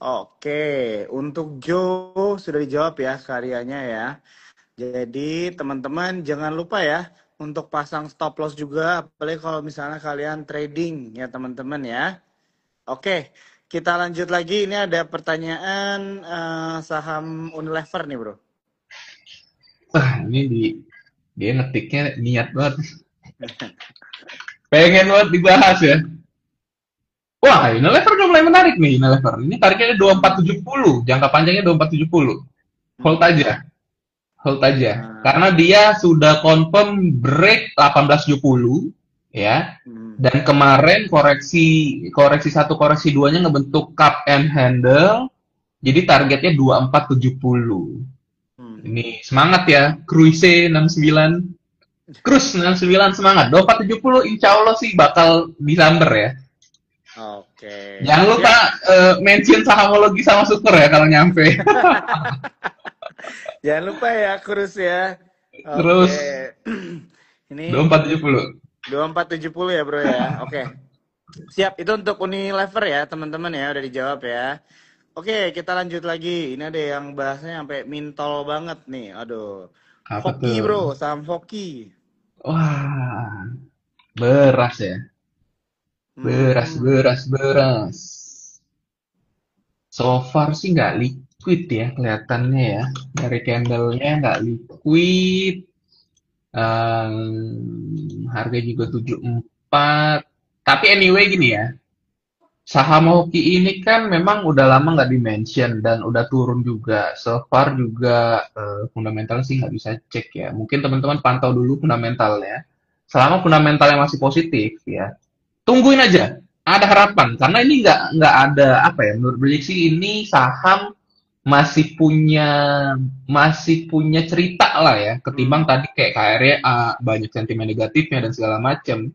B: Oke, untuk Joe sudah dijawab ya karyanya ya. Jadi teman-teman jangan lupa ya untuk pasang stop loss juga, apalagi kalau misalnya kalian trading ya teman-teman ya. Oke, kita lanjut lagi. Ini ada pertanyaan saham Unilever nih bro.
A: Wah ini dia ngetiknya niat banget, pengen banget dibahas ya. Wah, Unilever udah mulai menarik nih, Unilever. Ini targetnya
B: Hmm.
A: 2470, jangka panjangnya 2470. Hold
B: Hmm.
A: aja, hold aja.
B: Nah,
A: Karena dia sudah confirm break 1870 ya.
B: hmm.
A: Dan kemarin koreksi koreksi satu koreksi duanya ngebentuk cup and handle. Jadi targetnya 2470.
B: Hmm.
A: Ini semangat ya, Cruise 69. Cruise 69 semangat. 2470 insya Allah sih bakal disamber ya.
B: Oke,
A: Jangan lupa
B: siap.
A: mention sahamologi sama super ya kalau nyampe.
B: Jangan lupa ya kurus ya. Oke.
A: Terus
B: Ini
A: 2470.
B: 2470 ya bro ya. Oke. Siap, itu untuk Unilever ya teman-teman ya, udah dijawab ya. Oke, kita lanjut lagi. Ini ada yang bahasnya sampai mintol banget nih. Aduh.
A: Apa
B: Hoki
A: tuh?
B: bro, saham hoki.
A: Wah, beras ya. Beras,
B: Hmm.
A: beras, beras. So far sih nggak liquid ya kelihatannya ya. Dari candlenya nggak liquid. Harga juga 74. Tapi anyway gini ya. Saham hoki ini kan memang udah lama nggak dimention dan udah turun juga. So far juga fundamental sih nggak bisa cek ya. Mungkin teman-teman pantau dulu fundamentalnya. Selama fundamentalnya masih positif ya, tungguin aja. Ada harapan karena ini nggak ada apa ya. Menurut prediksi ini saham masih punya cerita lah ya. Ketimbang
B: Hmm.
A: tadi kayak KRA banyak sentimen negatifnya dan segala macam.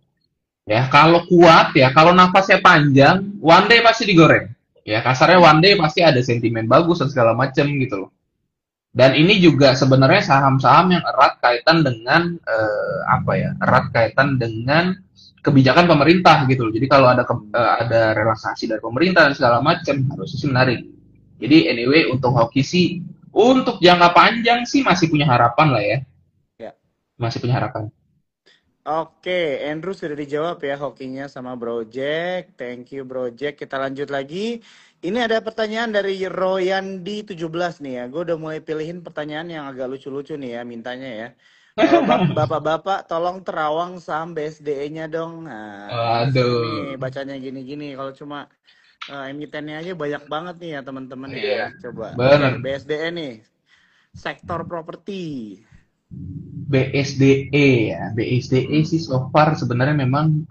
A: Ya, kalau kuat ya, kalau nafasnya panjang, one day pasti digoreng. Ya, kasarnya one day pasti ada sentimen bagus dan segala macam gitu loh. Dan ini juga sebenarnya saham-saham yang erat kaitan dengan apa ya? Erat kaitan dengan kebijakan pemerintah gitu loh. Jadi kalau ada relaksasi dari pemerintah dan segala macam harusnya sih menarik. Jadi anyway untuk hoki sih untuk jangka panjang sih masih punya harapan lah ya.
B: Ya.
A: Masih punya harapan.
B: Oke, Andrew sudah dijawab ya hokinya sama Bro Jack. Thank you Bro Jack. Kita lanjut lagi. Ini ada pertanyaan dari Royandi 17 nih ya. Gue udah mulai pilihin pertanyaan yang agak lucu-lucu nih ya mintanya ya. Bapak-bapak tolong terawang saham BSDE-nya dong. Nah, ini seru nih
A: Aduh.
B: bacanya gini-gini. Kalau cuma emitennya aja banyak banget nih ya teman-teman ya.
A: Iya,
B: Coba. Oke,
A: bener.
B: BSDE nih. Sektor properti.
A: BSDE ya. BSDE
B: Hmm.
A: sih so far sebenarnya memang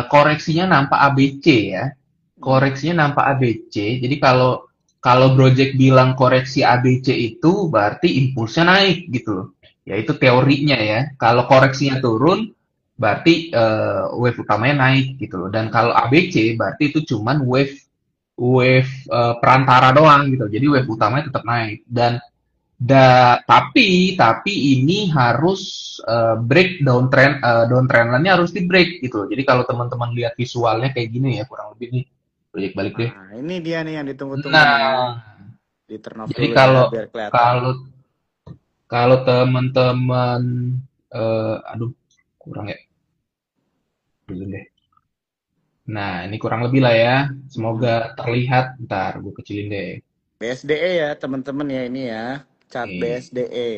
A: koreksinya nampak ABC ya.
B: Hmm.
A: Koreksinya nampak ABC. Jadi kalau kalau Project bilang koreksi ABC itu berarti impulsnya naik gitu loh. Ya itu teorinya ya. Kalau koreksinya turun berarti wave utamanya naik gitu loh. Dan kalau ABC berarti itu cuman wave wave perantara doang gitu. Jadi wave utamanya tetap naik. Dan tapi ini harus break downtrend line-nya harus di break gitu. Jadi kalau teman-teman lihat visualnya kayak gini ya kurang lebih nih. Balik balik deh.
B: Nah, ini dia nih yang ditunggu-tunggu nih ya.
A: Nah,
B: Di turn off
A: jadi
B: dulu nih ya
A: kalau
B: biar kelihatan.
A: kalau kalau teman-teman aduh kurang ya, dulu deh. Nah, ini kurang lebih lah ya. Semoga
B: Hmm.
A: terlihat. Ntar gue kecilin deh.
B: BSDE ya teman-teman ya ini ya. Cat
A: Nih,
B: BSDE.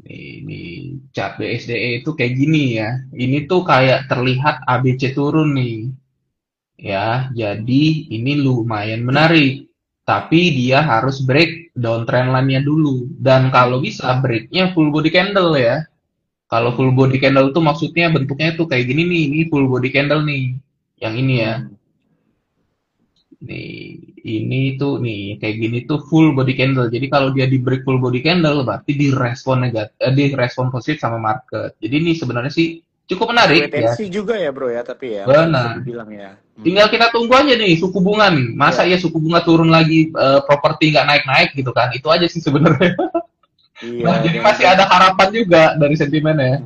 A: ini cat BSDE itu kayak gini ya. Ini tuh kayak terlihat ABC turun nih. Ya, jadi ini lumayan menarik. Tapi dia harus break downtrend line-nya dulu. Dan kalau
B: Hmm.
A: bisa breaknya full body candle ya. Kalau full
B: Hmm.
A: body candle tuh maksudnya bentuknya tuh kayak gini nih. Ini full body candle nih. Yang ini ya.
B: Hmm.
A: Nih, ini tuh nih kayak gini tuh full body candle. Jadi kalau dia di break full body candle berarti direspon negatif, direspon positif sama market. Jadi ini sebenarnya sih cukup
B: Masih
A: menarik
B: wait and
A: ya.
B: see juga ya bro ya tapi ya masih bisa
A: Benar.
B: dibilang ya. Hmm.
A: Tinggal kita tunggu aja nih suku bunga nih. Masa
B: Ya,
A: ya suku bunga turun lagi, properti nggak naik-naik gitu kan? Itu aja sih sebenarnya.
B: iya
A: Nah, jadi
B: dan
A: masih ada harapan juga dari sentimennya.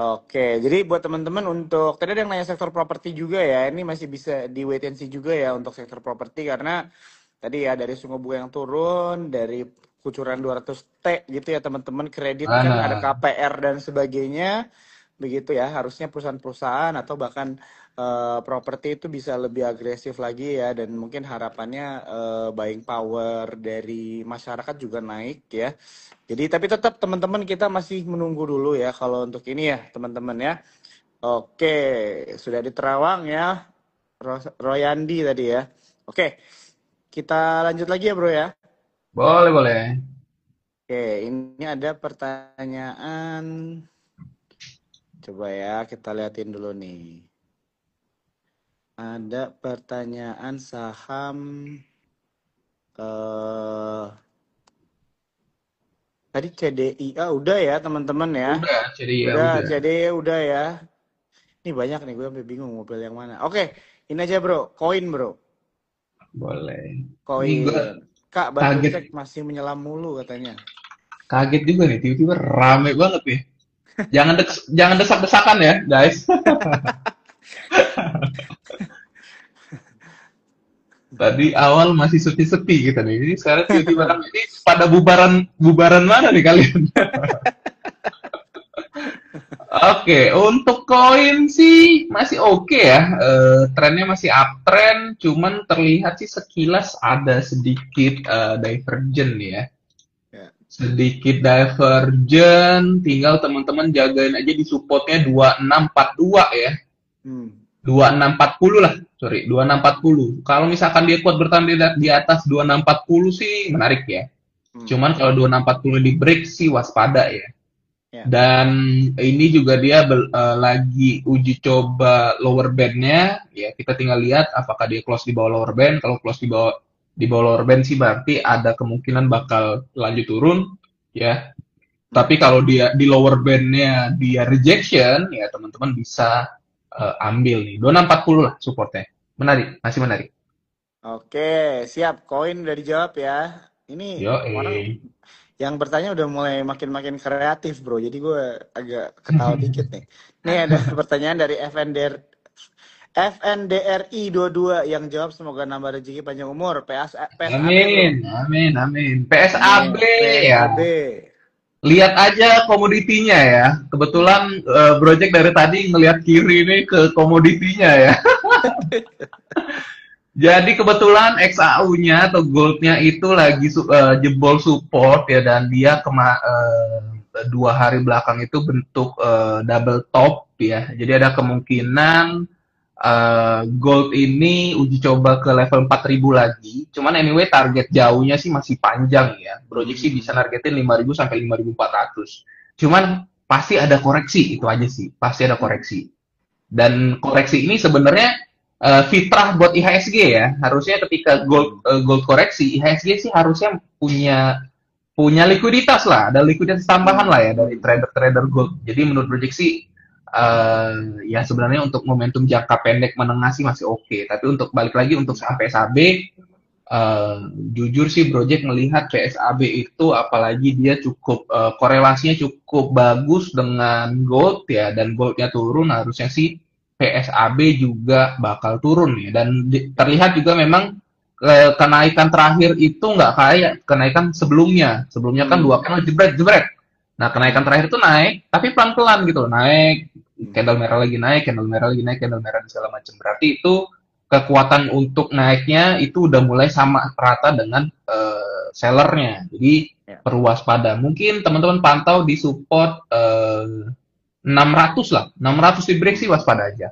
B: oke, jadi buat teman-teman untuk tadi ada yang nanya sektor properti juga ya, ini masih bisa di wait and see juga ya untuk sektor properti karena tadi ya dari suku bunga yang turun, dari kucuran 200T gitu ya teman-teman, kredit kan ada
A: Mana?
B: KPR dan sebagainya, begitu ya, harusnya perusahaan-perusahaan atau bahkan properti itu bisa lebih agresif lagi ya dan mungkin harapannya buying power dari masyarakat juga naik ya. Jadi tapi tetap teman-teman kita masih menunggu dulu ya kalau untuk ini ya teman-teman ya. Oke, sudah di Terawang ya. Royandi tadi ya. Oke, kita lanjut lagi ya bro ya.
A: Boleh, boleh.
B: Oke, ini ada pertanyaan. Coba ya kita liatin dulu nih. Ada pertanyaan saham. eh Tadi CDIA udah ya teman-teman ya.
A: Udah, jadi ya
B: Udah
A: udah.
B: CDI udah ya. Ini banyak nih gue sampai bingung mau pilih yang mana. Oke, ini aja bro, koin bro,
A: Boleh. Ini gue
B: koin. Kak bantu
A: kaget,
B: cek masih menyelam mulu katanya.
A: kaget juga nih. Tiba-tiba rame banget nih. Jangan desak-desakan ya, guys. Tadi awal masih sepi-sepi gitu nih. Ini sekarang tiba-tiba rame. Ini pada bubaran bubaran mana nih kalian? Oke, untuk koin sih masih oke ya. Trennya masih uptrend, cuman terlihat sih sekilas ada sedikit divergent ya.
B: Ya.
A: Sedikit divergent, tinggal teman-teman jagain aja di supportnya 2642 ya.
B: Hmm.
A: 2640 lah, sorry, 2640. Kalau misalkan dia kuat bertahan di atas 2640 sih menarik ya.
B: Hmm.
A: Cuman kalau 2640 di break sih waspada ya.
B: Ya.
A: Dan ini juga dia lagi uji coba lower bandnya, ya kita tinggal lihat apakah dia close di bawah lower band. Kalau close di bawah lower band sih berarti ada kemungkinan bakal lanjut turun, ya.
B: Hmm.
A: Tapi kalau dia di lower bandnya dia rejection, ya teman-teman bisa ambil nih 2640 lah supportnya. Menarik, masih menarik.
B: Oke, siap. Koin udah dijawab ya. Ini
A: Yo,
B: orang yang bertanya udah mulai makin-makin kreatif bro. Jadi gue agak ketawa dikit nih. Nih ada pertanyaan dari FNDRI 22 yang jawab semoga nambah rezeki panjang umur. PSAB bro.
A: amin, amin, amin. PSAB
B: Nih,
A: ya.
B: PSAB.
A: Lihat aja komoditinya ya. Kebetulan Project dari tadi ngelihat kiri ini ke komoditinya ya. Jadi kebetulan XAU-nya atau gold-nya itu lagi jebol support ya dan dia 2 hari belakang itu bentuk double top ya. Jadi ada kemungkinan gold ini uji coba ke level 4000 lagi. Cuman anyway target jauhnya sih masih panjang ya. Project sih bisa nargetin 5000 sampai 5400. Cuman pasti ada koreksi itu aja sih. Pasti ada koreksi. Dan koreksi ini sebenarnya fitrah buat IHSG ya. Harusnya ketika gold koreksi, IHSG sih harusnya punya likuiditas lah, ada likuiditas tambahan lah ya dari trader-trader gold. Jadi menurut Project sih ya sebenarnya untuk momentum jangka pendek menengah sih masih oke. Tapi untuk balik lagi untuk saham PSAB, jujur sih Project melihat PSAB itu apalagi dia cukup korelasinya cukup bagus dengan gold ya dan goldnya turun harusnya sih PSAB juga bakal turun ya dan terlihat juga memang kenaikan terakhir itu nggak kayak kenaikan sebelumnya kan 2 kali jebret jebret. Nah, kenaikan terakhir itu naik, tapi pelan-pelan gitu loh. Naik,
B: Hmm.
A: candle merah lagi naik, candle merah lagi naik, candle merah dan segala macam. Berarti itu kekuatan untuk naiknya itu udah mulai sama rata dengan sellernya. Jadi
B: Ya,
A: perlu waspada. Mungkin teman-teman pantau di support 600 lah. 600 di break sih
B: hmm.
A: waspada aja.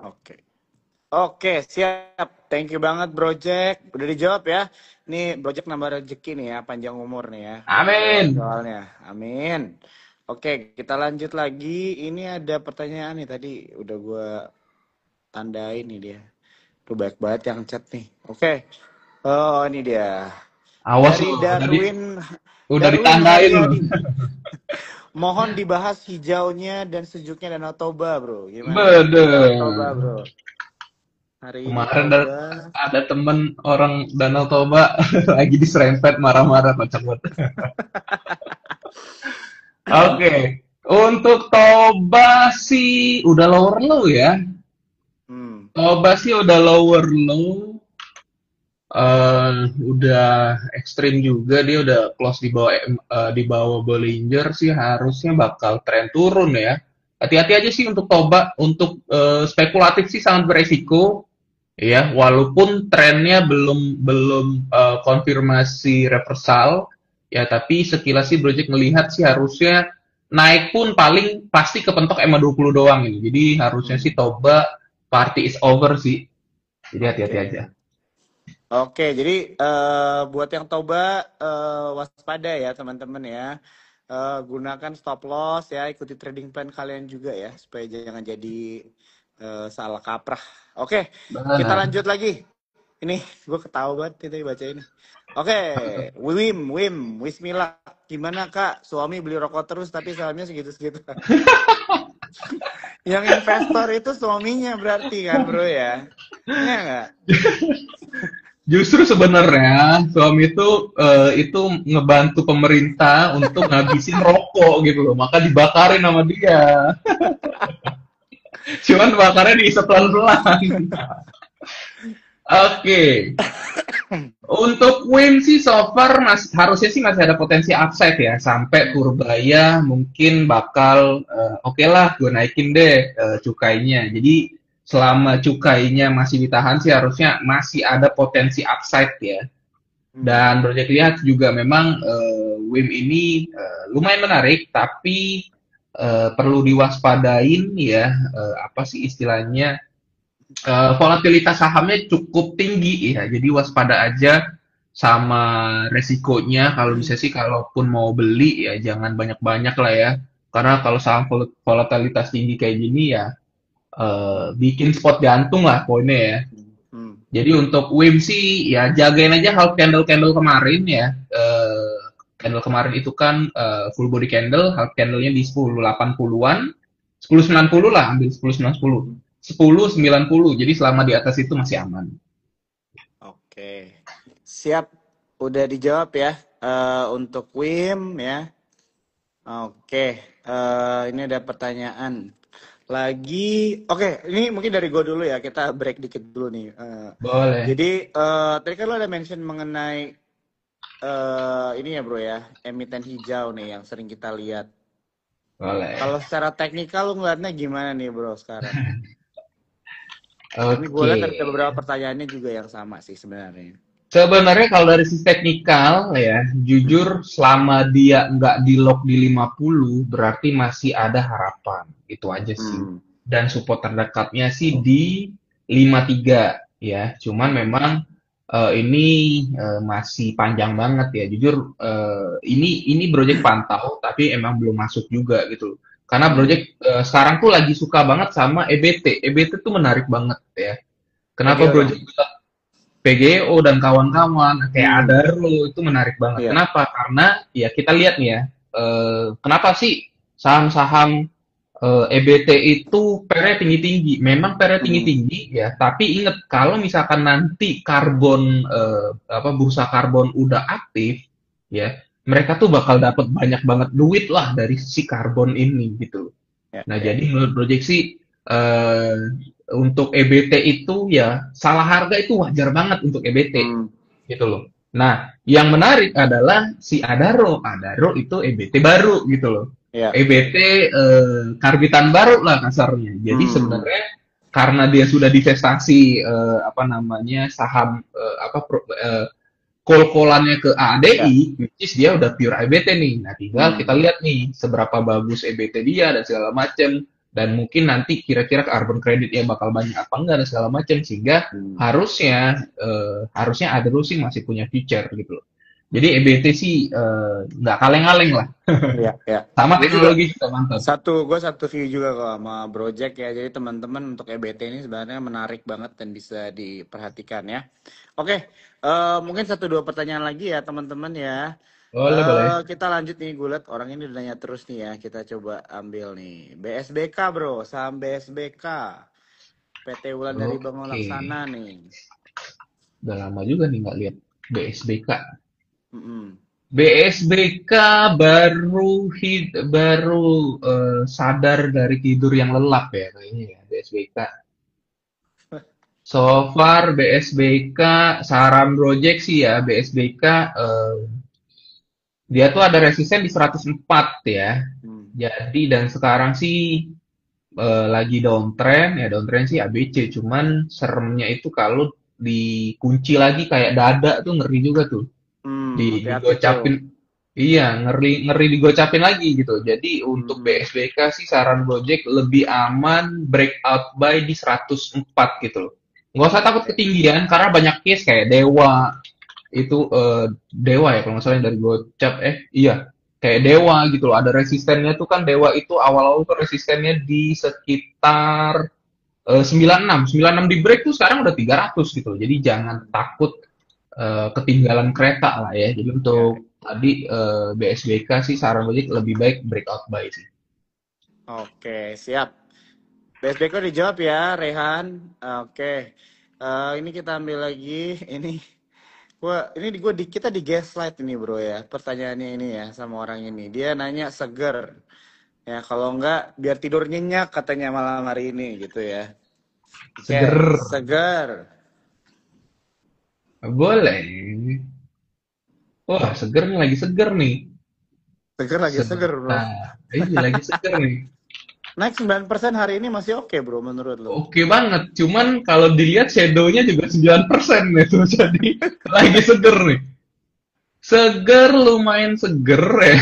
B: Oke. Oke, siap. Thank you banget, Bro Jack. Udah dijawab ya. Nih, Bro Jack nambah rezeki nih ya, panjang umur nih ya. Udah jawab
A: Amin.
B: soalnya. Amin. Oke, kita lanjut lagi. Ini ada pertanyaan nih tadi. Udah gua tandain nih dia. Tuh banyak banget yang chat nih. Oke. Oh, ini dia.
A: Awas
B: Dari
A: loh,
B: Darwin
A: udah
B: Darwin
A: ditandain loh.
B: Haryadi. Mohon dibahas hijaunya dan sejuknya Danau Toba, Bro. Gimana nih?
A: Bede.
B: Danau Toba, Bro. Hari ini
A: Kemarin
B: Toba.
A: ada temen orang Danau Toba lagi diserempet marah-marah kocak banget. Oke, untuk Toba sih udah lower low ya.
B: Hmm.
A: Toba sih udah lower low, udah ekstrim juga dia udah close di bawah Bollinger sih harusnya bakal tren turun ya. Hati-hati aja sih untuk Toba, untuk spekulatif sih sangat beresiko. Ya, walaupun trennya belum belum konfirmasi reversal, ya tapi sekilas sih Project ngelihat sih harusnya naik pun paling pasti kepentok EMA 20 doang ini. Jadi harusnya sih
B: Hmm.
A: Toba party is over sih. Jadi hati-hati aja.
B: Oke. Oke, jadi buat yang Toba waspada ya teman-teman ya. Gunakan stop loss ya, ikuti trading plan kalian juga ya supaya jangan jadi salah kaprah. Oke, kita
A: Benar.
B: lanjut lagi. Ini gue ketawa banget itu baca ini. Oke, Wim, Wismila, gimana Kak? Suami beli rokok terus tapi sahamnya segitu-segitu. Yang investor itu suaminya berarti kan bro ya? Iya nggak?
A: Justru sebenarnya suami itu ngebantu pemerintah untuk ngabisin rokok gitu loh, maka dibakarin sama dia. Cuman bakarnya diisep pelan-pelan. Oke, untuk win sih so far harusnya sih masih ada potensi upside ya sampai
B: Hmm.
A: Purbaya mungkin bakal oke lah gue naikin deh cukainya. Jadi selama cukainya masih ditahan sih harusnya masih ada potensi upside ya.
B: Hmm.
A: Dan Project Lihat juga memang WIM ini lumayan menarik tapi perlu diwaspadain ya apa sih istilahnya volatilitas sahamnya cukup tinggi ya, jadi waspada aja sama resikonya. Kalau bisa sih, kalaupun mau beli ya jangan banyak-banyak lah ya, karena kalau saham volatilitas tinggi kayak gini ya bikin spot jantung lah poinnya ya.
B: Hmm.
A: Jadi untuk WIM sih ya jagain aja half candle kemarin ya. Candle kemarin itu kan full body candle, half candlenya di 10.80-an, 10.90 lah, ambil 10.90, 10.90. Jadi selama di atas itu masih aman.
B: Oke, siap. Udah dijawab ya untuk Wim ya. Oke, ini ada pertanyaan lagi. Oke, ini mungkin dari gue dulu ya. Kita break dikit dulu nih.
A: Boleh,
B: Jadi tadi kan lo ada mention mengenai ini ya bro ya, emiten hijau nih yang sering kita lihat.
A: boleh.
B: Kalau secara teknikal lo ngeliatnya gimana nih bro sekarang? Ini gue
A: Oke.
B: lihat ada beberapa pertanyaannya juga yang sama sih sebenarnya.
A: Sebenarnya kalau dari sisi teknikal ya,
B: Hmm.
A: jujur selama dia nggak di lock di 50, berarti masih ada harapan. Itu aja sih.
B: Hmm.
A: Dan support terdekatnya sih di 53 ya. Cuman memang ini masih panjang banget ya. Jujur ini project pantau tapi emang belum masuk juga gitu loh. Karena
B: Hmm.
A: project sekarang tuh lagi suka banget sama EBT. EBT tuh menarik banget ya. Kenapa
B: PGO dong.
A: project PGO dan kawan-kawan kayak
B: Hmm.
A: Adaro itu menarik banget.
B: Iya.
A: Kenapa? Karena ya kita lihat nih ya, kenapa sih saham-saham EBT itu pernya tinggi-tinggi? Memang pernya
B: Hmm.
A: tinggi-tinggi ya, tapi ingat kalau misalkan nanti karbon apa bursa karbon udah aktif ya, mereka tuh bakal dapat banyak banget duit lah dari si karbon ini gitu.
B: Ya,
A: Nah,
B: ya.
A: jadi menurut proyeksi eh, untuk EBT itu ya salah harga itu wajar banget untuk EBT
B: Hmm.
A: gitu loh. Nah, yang menarik adalah si Adaro. Adaro itu EBT baru gitu loh.
B: Ya.
A: EBT karbitan baru lah kasarnya. Jadi
B: Hmm.
A: sebenarnya karena dia sudah divestasi apa namanya saham call-callannya ke
B: Ya.
A: AADI, which is dia udah pure EBT nih. Nah, tinggal kita
B: Hmm.
A: lihat nih seberapa bagus EBT dia dan segala macam. Dan mungkin nanti kira-kira carbon credit ya bakal banyak apa enggak dan segala macam sehingga
B: Hmm.
A: harusnya ada sih masih punya future gitu loh. Jadi EBT sih nggak kaleng-kaleng lah.
B: Ya, ya.
A: Sama
B: Gue juga
A: teknologi juga mantap.
B: gue satu view juga kok sama Project ya. Jadi teman-teman untuk EBT ini sebenarnya menarik banget dan bisa diperhatikan ya. Oke, mungkin satu dua pertanyaan lagi ya teman-teman ya.
A: Boleh, boleh.
B: Kita lanjut nih, gue liat orang ini udah nanya terus nih ya. Kita coba ambil nih. BSBK bro, saham BSBK. PT Wulandari Bangun
A: Oke.
B: Laksana nih.
A: Udah lama juga nih nggak lihat BSBK.
B: Mm-mm.
A: BSBK baru sadar dari tidur yang lelap ya kayaknya ya BSBK. So far BSBK saran project sih ya BSBK dia tuh ada resisten di 104 ya.
B: Hmm.
A: Jadi dan sekarang sih lagi downtrend ya downtrend sih ABC cuman seremnya itu kalau dikunci lagi kayak dada tuh ngeri juga tuh.
B: Hati-hati tuh.
A: Digocapin. Iya, ngeri ngeri digocapin lagi gitu. Jadi untuk
B: Hmm.
A: BSBK sih saran Gojek lebih aman breakout buy di 104 gitu loh. Nggak usah takut
B: Oke.
A: ketinggian karena banyak case kayak Dewa itu Dewa ya kalau nggak salah yang dari Gocap iya kayak Dewa gitu loh. Ada resistennya tuh kan Dewa itu awal-awal tuh resistennya di sekitar 96 di break tuh sekarang udah 300 gitu loh. Jadi jangan takut ketinggalan kereta lah ya. Jadi
B: Ya.
A: untuk tadi BSBK sih saran gue lebih baik breakout buy sih.
B: Oke, siap. BSBK dijawab ya, Rehan. Oke. Ini kita ambil lagi. Kita di gaslight ini bro ya. Pertanyaannya ini ya sama orang ini. Dia nanya seger. Ya kalau enggak biar tidur nyenyak katanya malam hari ini gitu ya. Oke,
A: Seger.
B: seger.
A: Boleh. Wah, seger nih lagi seger nih.
B: Seger lagi seger bro.
A: Sebentar. Iya, lagi seger nih.
B: Naik 9% hari ini masih oke bro menurut lo.
A: Oke banget. Cuman kalau dilihat shadow-nya juga 9% itu. Jadi lagi seger nih. Seger lumayan seger ya.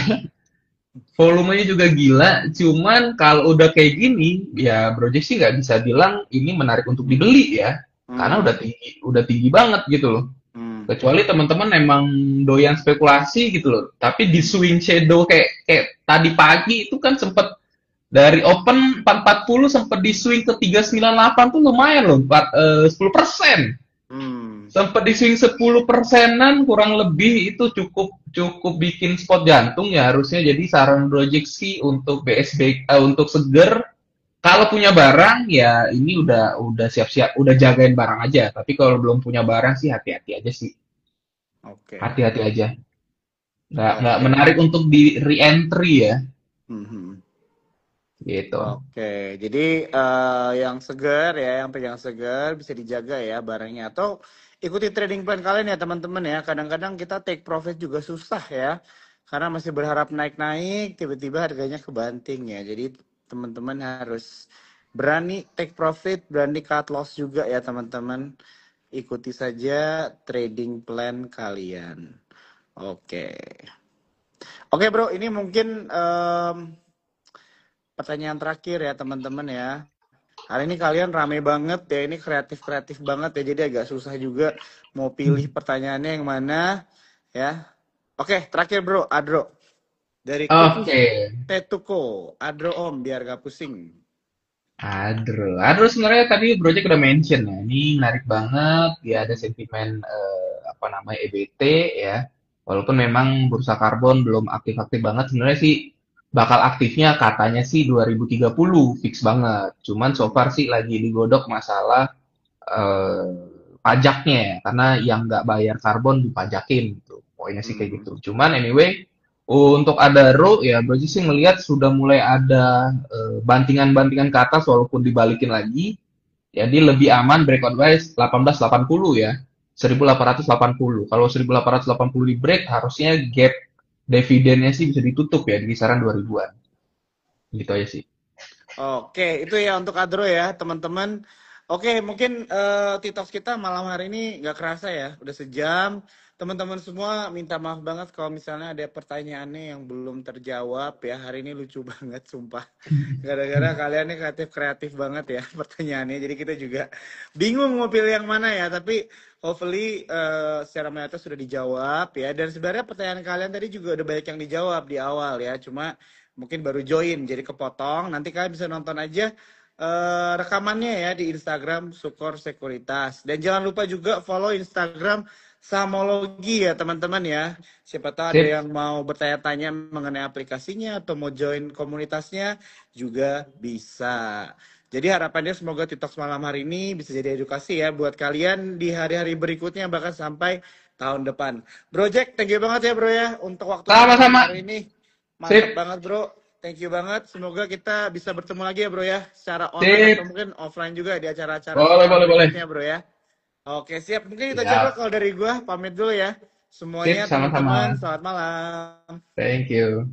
A: Volumenya juga gila, cuman kalau udah kayak gini, ya Project sih nggak bisa bilang ini menarik untuk dibeli ya, karena
B: Hmm.
A: udah tinggi banget gitu loh.
B: Hmm.
A: Kecuali teman-teman emang doyan spekulasi gitu loh. Tapi di swing shadow kayak tadi pagi itu kan sempat dari open 440 sempat di swing ke 398 tuh lumayan loh, 10%.
B: Hmm.
A: Sempat di swing 10%-an kurang lebih itu cukup cukup bikin spot jantung ya harusnya jadi saran project sih untuk BSB untuk seger kalau punya barang ya ini udah siap-siap udah jagain barang aja tapi kalau belum punya barang sih hati-hati aja sih
B: Oke.
A: hati-hati aja nggak
B: Oke.
A: menarik untuk di re-entry ya
B: Mhm.
A: gitu.
B: Oke, jadi yang segar ya, yang pegang segar bisa dijaga ya barangnya. Atau ikuti trading plan kalian ya teman-teman ya. Kadang-kadang kita take profit juga susah ya. Karena masih berharap naik-naik, tiba-tiba harganya kebanting ya. Jadi teman-teman harus berani take profit, berani cut loss juga ya teman-teman. Ikuti saja trading plan kalian. Oke. Oke bro, ini mungkin pertanyaan terakhir ya teman-teman ya. Hari ini kalian rame banget ya, ini kreatif-kreatif banget ya, jadi agak susah juga mau pilih pertanyaannya yang mana ya. Oke, terakhir bro, Adro. Dari Cookies
A: Oke.
B: Tetuko. Adro om, biar gak pusing.
A: Adro sebenarnya tadi Project udah mention ya, ini menarik banget, dia ada
B: Mhm.
A: sentimen apa namanya EBT ya, walaupun memang bursa karbon belum aktif-aktif banget, sebenarnya sih bakal aktifnya katanya sih 2030 fix banget, cuman so far
B: Hmm.
A: sih lagi digodok masalah pajaknya ya, karena yang nggak bayar karbon dipajakin gitu, poinnya sih kayak
B: Hmm.
A: gitu. Cuman anyway, untuk Adaro ya berarti sih ngelihat sudah mulai ada bantingan-bantingan ke atas walaupun dibalikin lagi. Jadi lebih aman breakout price 1880 ya. 1880. Kalau 1880 di break, harusnya gap dividennya sih bisa ditutup ya di kisaran 2000-an. Gitu aja sih.
B: Oke, itu ya untuk Adro ya, teman-teman. Oke, mungkin TikTok kita malam hari ini nggak kerasa ya, udah sejam. Teman-teman semua minta maaf banget kalau misalnya ada pertanyaannya yang belum terjawab ya. Hari ini lucu banget, sumpah. Gara-gara kalian ini kreatif-kreatif banget ya pertanyaannya. Jadi kita juga bingung mau pilih yang mana ya. Tapi hopefully secara mayoritas sudah dijawab ya. Dan sebenarnya pertanyaan kalian tadi juga udah banyak yang dijawab di awal ya. Cuma mungkin baru join jadi kepotong. Nanti kalian bisa nonton aja rekamannya ya di Instagram Sukor Sekuritas. Dan jangan lupa juga follow Instagram Samologi ya teman-teman ya. Siapa tahu ada
A: Sip.
B: yang mau bertanya-tanya mengenai aplikasinya atau mau join komunitasnya juga bisa. Jadi harapannya semoga TikTok malam hari ini bisa jadi edukasi ya buat kalian di hari-hari berikutnya bahkan sampai tahun depan. Bro Jack, thank you banget ya bro ya untuk waktunya malam
A: Sama-sama.
B: hari ini. Mantep
A: Sip.
B: banget bro. Thank you banget. Semoga kita bisa bertemu lagi ya bro ya. Secara online atau
A: Sip.
B: mungkin offline juga di acara-acara
A: Boleh,
B: Sukor
A: boleh, boleh.
B: berikutnya bro ya. Oke siap. Mungkin itu aja bro
A: Siap.
B: kalau dari gua. Pamit dulu ya.
A: Sip,
B: Semuanya
A: sama-sama.
B: teman-teman. Selamat malam.
A: Thank you.